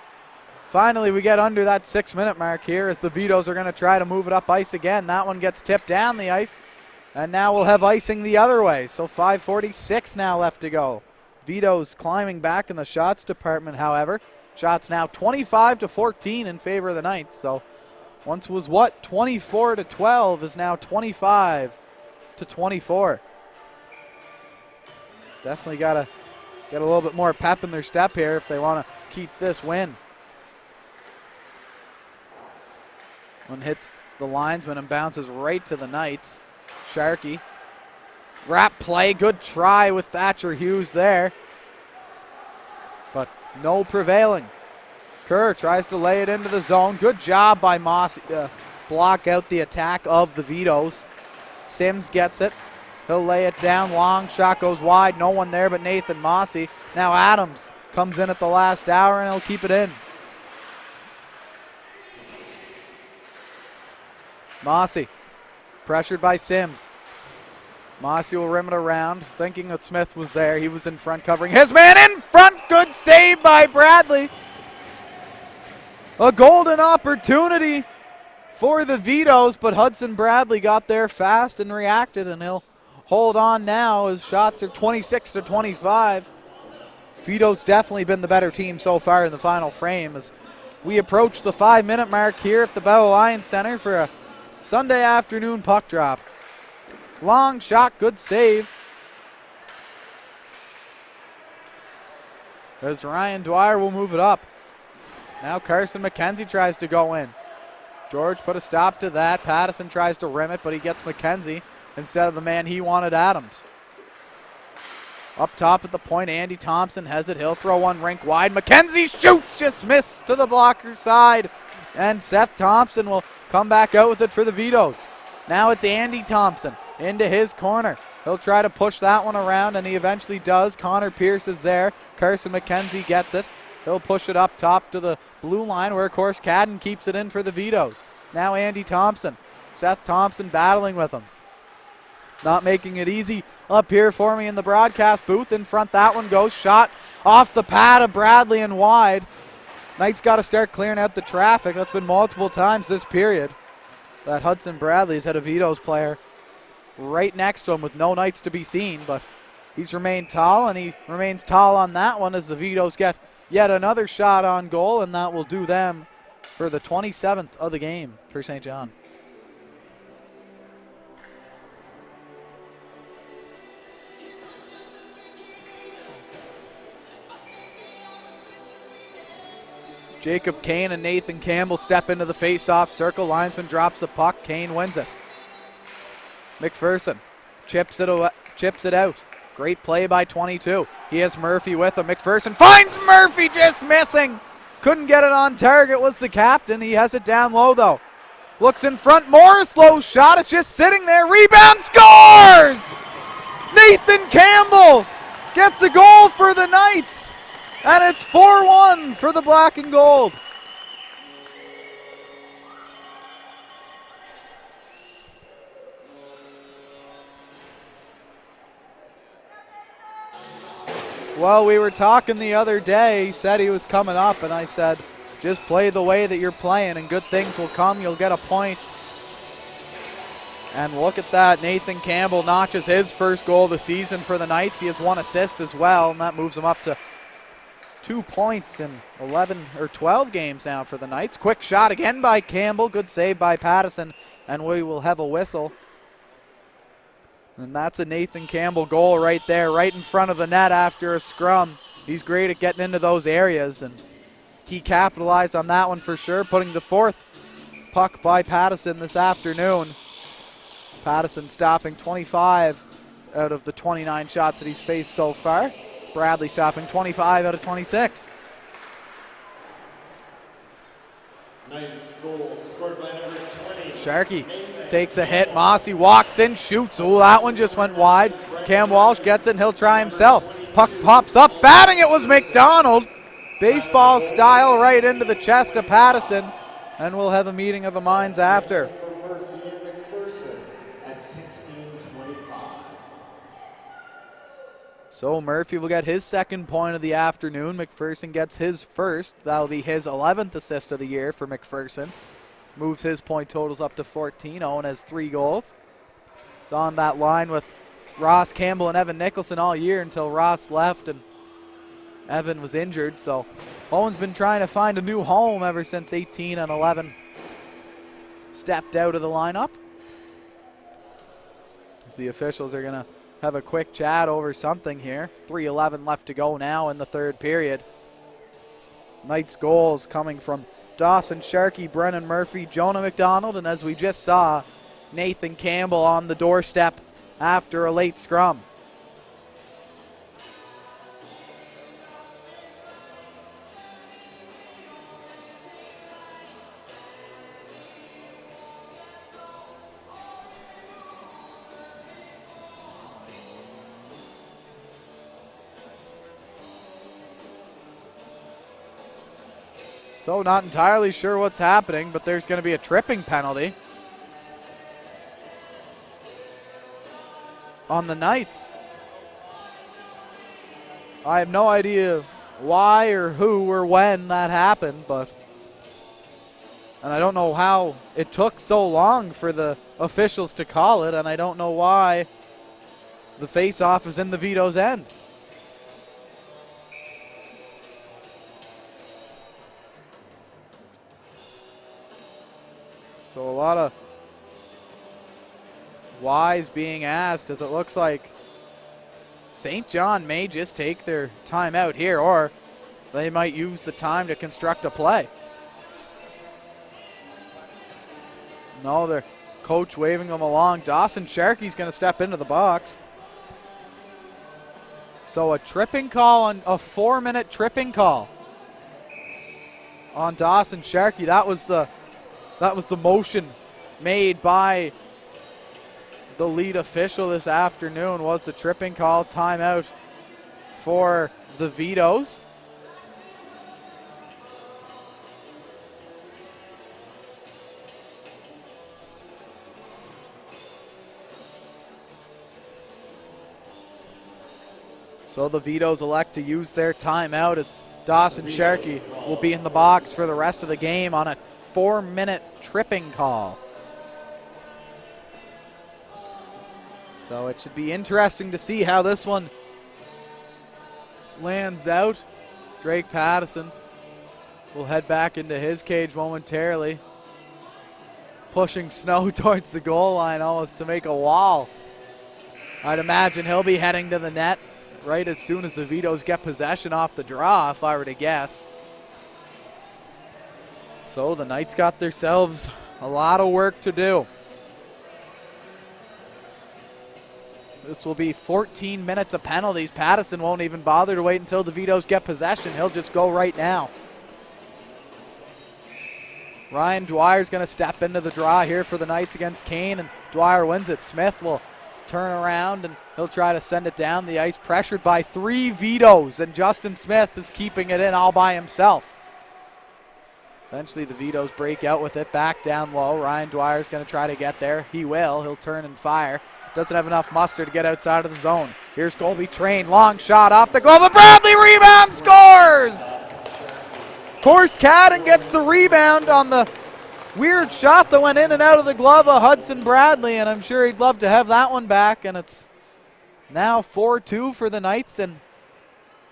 finally we get under that 6-minute mark here as the Vetoes are going to try to move it up ice again. That one gets tipped down the ice, and now we'll have icing the other way. So 5:46 now left to go. Vetoes climbing back in the shots department, however. Shots now 25-14 in favor of the Knights. So once was what? 24-12 is now 25-24. Definitely got to get a little bit more pep in their step here if they want to keep this win. One hits the linesman and bounces right to the Knights. Sharkey. Wrap play. Good try with Thatcher Hughes there. But no prevailing. Kerr tries to lay it into the zone. Good job by Mossy to block out the attack of the Vetoes. Sims gets it. He'll lay it down. Long shot goes wide. No one there but Nathan Mossy. Now Adams comes in at the last hour, and he'll keep it in. Mossy pressured by Sims. Mossy will rim it around, thinking that Smith was there. He was in front covering his man in front. Good save by Bradley. A golden opportunity for the Vetoes, but Hudson Bradley got there fast and reacted, and he'll hold on now as shots are 26-25. Vetoes definitely been the better team so far in the final frame as we approach the 5-minute mark here at the Bell Alliance Center for a Sunday afternoon puck drop. Long shot, good save. As Ryan Dwyer will move it up. Now Carson McKenzie tries to go in. George put a stop to that. Pattison tries to rim it, but he gets McKenzie instead of the man he wanted, Adams. Up top at the point, Andy Thompson has it. He'll throw one rink wide. McKenzie shoots, just missed to the blocker side. And Seth Thompson will come back out with it for the Vetoes. Now it's Andy Thompson into his corner. He'll try to push that one around, and he eventually does. Connor Pierce is there. Carson McKenzie gets it. He'll push it up top to the blue line where, of course, Cadden keeps it in for the Vetoes. Now Andy Thompson. Seth Thompson battling with him. Not making it easy up here for me in the broadcast booth. In front, that one goes. Shot off the pad of Bradley and wide. Knight's got to start clearing out the traffic. That's been multiple times this period. That Hudson Bradley's had a Vetoes player right next to him with no Knights to be seen, but he's remained tall, and he remains tall on that one as the Vetoes get yet another shot on goal, and that will do them for the 27th of the game for St. John. Jacob Kane and Nathan Campbell step into the face-off circle. Linesman drops the puck. Kane wins it. McPherson chips it out. Great play by 22. He has Murphy with him. McPherson finds Murphy, just missing. Couldn't get it on target, was the captain. He has it down low, though. Looks in front. Morris, low shot. It's just sitting there. Rebound, scores! Nathan Campbell gets a goal for the Knights. And it's 4-1 for the black and gold. Well, we were talking the other day. He said he was coming up, and I said, just play the way that you're playing, and good things will come. You'll get a point. And look at that. Nathan Campbell notches his first goal of the season for the Knights. He has 1 assist as well, and that moves him up to 2 points in 11 or 12 games now for the Knights. Quick shot again by Campbell. Good save by Pattison, and we will have a whistle. And that's a Nathan Campbell goal right there, right in front of the net after a scrum. He's great at getting into those areas, and he capitalized on that one for sure, putting the 4th puck by Pattison this afternoon. Pattison stopping 25 out of the 29 shots that he's faced so far. Bradley stopping 25 out of 26. Knight's goal scored by number 20. Sharkey takes a hit. Mossy walks in, shoots. Oh, that one just went wide. Cam Walsh gets it, and he'll try himself. Puck pops up. Batting it was McDonald. Baseball style right into the chest of Pattison. And we'll have a meeting of the minds after. For Murphy and McPherson at 16:25. So Murphy will get his 2nd point of the afternoon. McPherson gets his 1st. That'll be his 11th assist of the year for McPherson. Moves his point totals up to 14. Owen has 3 goals. He's on that line with Ross Campbell and Evan Nicholson all year until Ross left and Evan was injured. So Owen's been trying to find a new home ever since 18 and 11 stepped out of the lineup. As the officials are going to have a quick chat over something here. 3:11 left to go now in the 3rd period. Knights goals coming from Dawson Sharkey, Brennan Murphy, Jonah McDonald, and as we just saw, Nathan Campbell on the doorstep after a late scrum. So not entirely sure what's happening, but there's going to be a tripping penalty on the Knights. I have no idea why or who or when that happened, but And I don't know how it took so long for the officials to call it, and I don't know why the face-off is in the Vetoes' end. So a lot of whys being asked, as it looks like St. John may just take their time out here, or they might use the time to construct a play. No, their coach waving them along. Dawson Sharkey's going to step into the box. So a tripping call, on a 4-minute tripping call on Dawson Sharkey. That was the motion made by the lead official this afternoon, was the tripping call. Timeout for the Vetoes. So the Vetoes elect to use their timeout as Dawson Sharkey will be in the box for the rest of the game on a 4-minute tripping call. So it should be interesting to see how this one lands out. Drake Pattison will head back into his cage momentarily, pushing Snow towards the goal line almost to make a wall. I'd imagine he'll be heading to the net right as soon as the Vetoes get possession off the draw, if I were to guess. So the Knights got themselves a lot of work to do. This will be 14 minutes of penalties. Pattison won't even bother to wait until the Vetoes get possession. He'll just go right now. Ryan Dwyer's going to step into the draw here for the Knights against Kane, and Dwyer wins it. Smith will turn around and he'll try to send it down the ice, pressured by 3 Vetoes, and Justin Smith is keeping it in all by himself. Eventually the Vetoes break out with it back down low. Ryan Dwyer's going to try to get there. He will. He'll turn and fire. Doesn't have enough muster to get outside of the zone. Here's Colby Train. Long shot off the glove of Bradley. Rebound, scores! Course Cadden gets the rebound on the weird shot that went in and out of the glove of Hudson Bradley, and I'm sure he'd love to have that one back. And it's now 4-2 for the Knights, and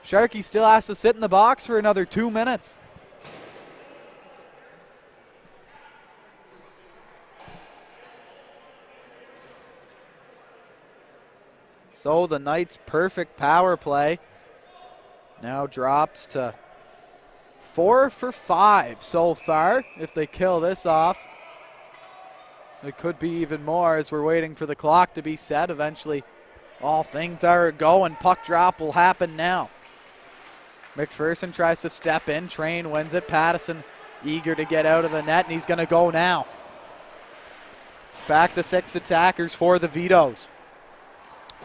Sharkey still has to sit in the box for another 2 minutes. So the Knights' perfect power play now drops to 4 for 5 so far. If they kill this off, it could be even more as we're waiting for the clock to be set. Eventually, all things are a go, and puck drop will happen now. McPherson tries to step in. Train wins it. Pattison eager to get out of the net, and he's going to go now. Back to 6 attackers for the Vetoes.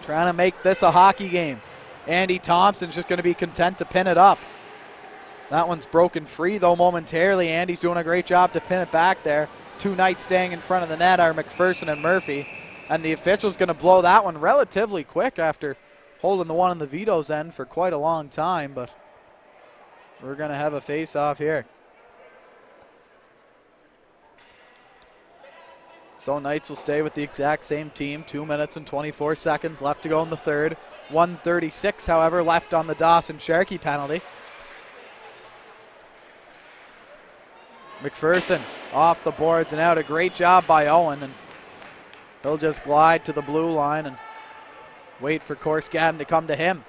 Trying to make this a hockey game. Andy Thompson's just going to be content to pin it up. That one's broken free, though, momentarily. Andy's doing a great job to pin it back there. 2 Knights staying in front of the net are McPherson and Murphy. And the official's going to blow that one relatively quick after holding the one on the Vetoes' end for quite a long time. But we're going to have a face-off here. So Knights will stay with the exact same team. 2 minutes and 24 seconds left to go in the third. 1:36, however, left on the Dawson Sharkey penalty. McPherson off the boards and out. A great job by Owen, and he'll just glide to the blue line and wait for Korsgaden to come to him.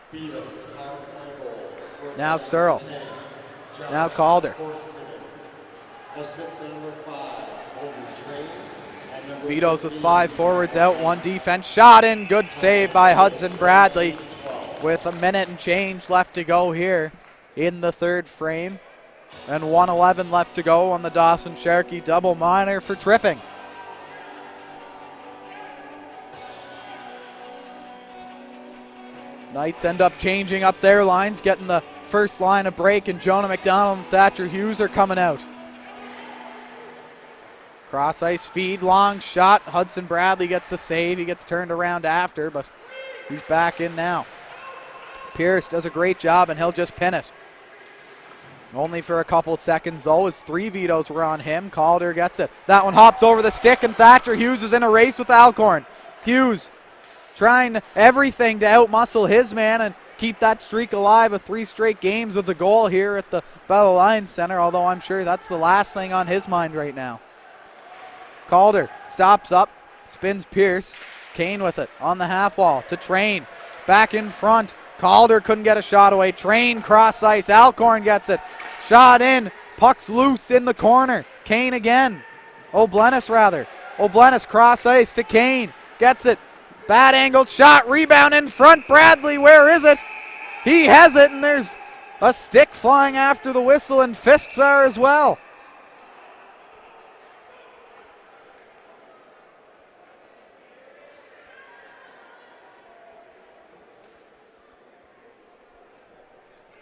Now Searle. Now Calder. Vetoes with 5 forwards out, 1 defense. Shot in, good save by Hudson Bradley with a minute and change left to go here in the third frame. And 1:11 left to go on the Dawson Sharkey double minor for tripping. Knights end up changing up their lines, getting the first line of break, and Jonah McDonald and Thatcher Hughes are coming out. Cross ice feed, long shot. Hudson Bradley gets the save. He gets turned around after, but he's back in now. Pierce does a great job, and he'll just pin it. Only for a couple seconds, though, as 3 vetoes were on him. Calder gets it. That one hops over the stick, and Thatcher Hughes is in a race with Alcorn. Hughes trying everything to outmuscle his man and keep that streak alive of 3 straight games with a goal here at the Bell Alliance Center, although I'm sure that's the last thing on his mind right now. Calder stops up, spins Pierce. Kane with it on the half wall to Train. Back in front. Calder couldn't get a shot away. Train cross ice. Alcorn gets it. Shot in. Puck's loose in the corner. Kane again. O'Blennis rather. O'Blennis cross ice to Kane. Gets it. Bad angled shot. Rebound in front. Bradley, where is it? He has it, and there's a stick flying after the whistle, and fists are as well.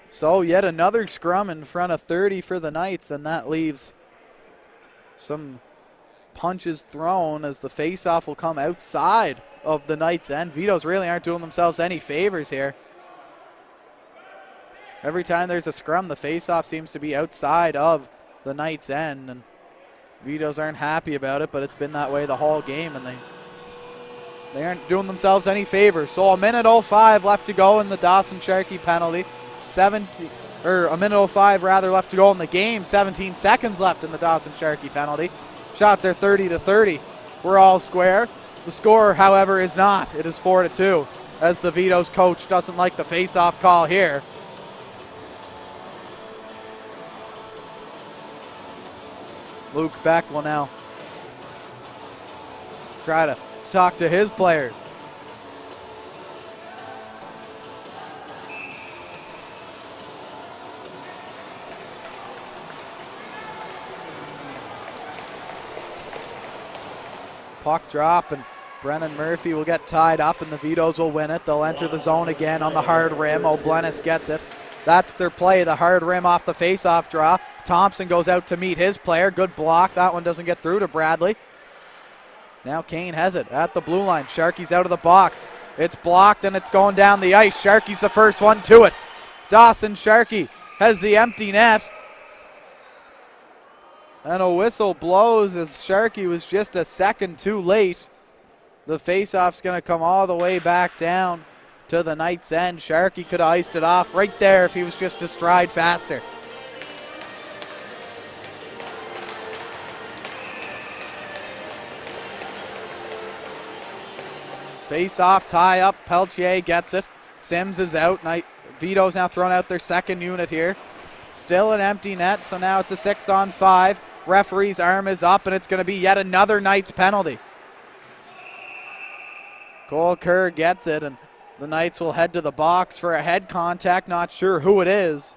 So yet another scrum in front of 30 for the Knights, and that leaves some punches thrown as the faceoff will come outside of the Knights' end. Vetoes really aren't doing themselves any favors here. Every time there's a scrum, the faceoff seems to be outside of the Knights' end, and Vetoes aren't happy about it, but it's been that way the whole game, and they aren't doing themselves any favors. So a minute 05 left to go in the Dawson Sharkey penalty. A minute 05 rather left to go in the game. 17 seconds left in the Dawson Sharkey penalty. Shots are 30-30. We're all square. The score, however, is not. It is 4-2, as the Vetoes coach doesn't like the face-off call here. Luke Beck will now try to talk to his players. Puck drop, and Brennan Murphy will get tied up, and the Vetoes will win it. They'll enter the zone again on the hard rim. O'Blennis gets it. That's their play, the hard rim off the face-off draw. Thompson goes out to meet his player. Good block. That one doesn't get through to Bradley. Now Kane has it at the blue line. Sharkey's out of the box. It's blocked, and it's going down the ice. Sharkey's the first one to it. Dawson Sharkey has the empty net. And a whistle blows as Sharkey was just a second too late. The faceoff's going to come all the way back down to the Knights' end. Sharkey could have iced it off right there if he was just a stride faster. Face-off, tie-up. Peltier gets it. Sims is out. Vetoes now throwing out their second unit here. Still an empty net, so now it's a 6-on-5. Referee's arm is up, and it's going to be yet another Knights penalty. Cole Kerr gets it, and the Knights will head to the box for a head contact. Not sure who it is,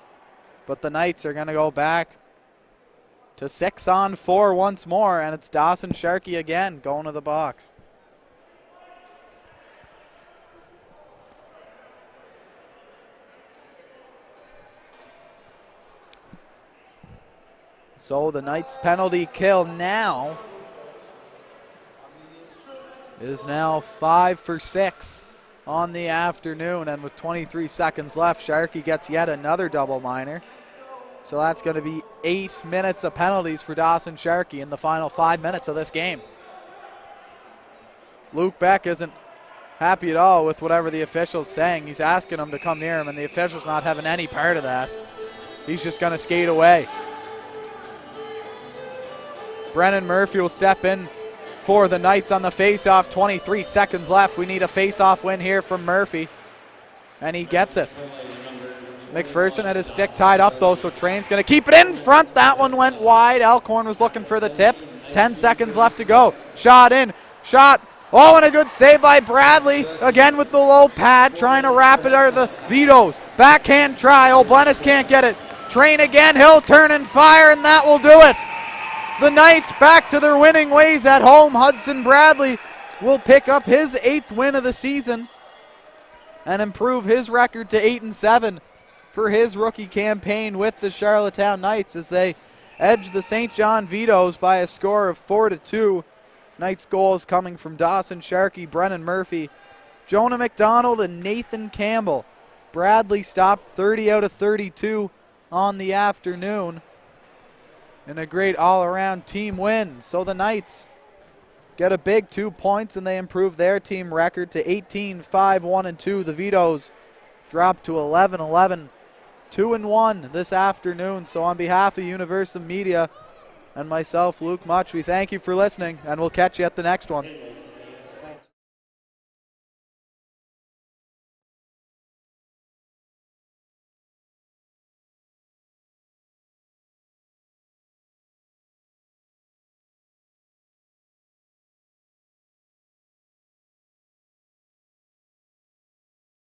but the Knights are going to go back to 6-on-4 once more, and it's Dawson Sharkey again going to the box. So the Knights penalty kill now is now 5 for 6 on the afternoon, and with 23 seconds left, Sharkey gets yet another double minor. So that's going to be 8 minutes of penalties for Dawson Sharkey in the final 5 minutes of this game. Luke Beck isn't happy at all with whatever the official's saying. He's asking him to come near him, and the official's not having any part of that. He's just going to skate away. Brennan Murphy will step in for the Knights on the face-off. 23 seconds left. We need a face-off win here from Murphy, and he gets it. McPherson had his stick tied up, though, so Train's going to keep it in front. That one went wide. Alcorn was looking for the tip. 10 seconds left to go. Shot in. Shot. Oh, and a good save by Bradley. Again with the low pad, trying to wrap it out of the Vetoes. Backhand try. O'Blennis can't get it. Train again. He'll turn and fire, and that will do it. The Knights back to their winning ways at home. Hudson Bradley will pick up his 8th win of the season and improve his record to 8-7 for his rookie campaign with the Charlottetown Knights as they edge the St. John Vetoes by a score of 4-2. Knights goals coming from Dawson Sharkey, Brennan Murphy, Jonah McDonald, and Nathan Campbell. Bradley stopped 30 out of 32. on the afternoon. And a great all-around team win. So the Knights get a big 2 points, and they improve their team record to 18-5-1-2. The Vetoes drop to 11-11, 2-1 this afternoon. So on behalf of Universum Media and myself, Luke Much, we thank you for listening, and we'll catch you at the next one.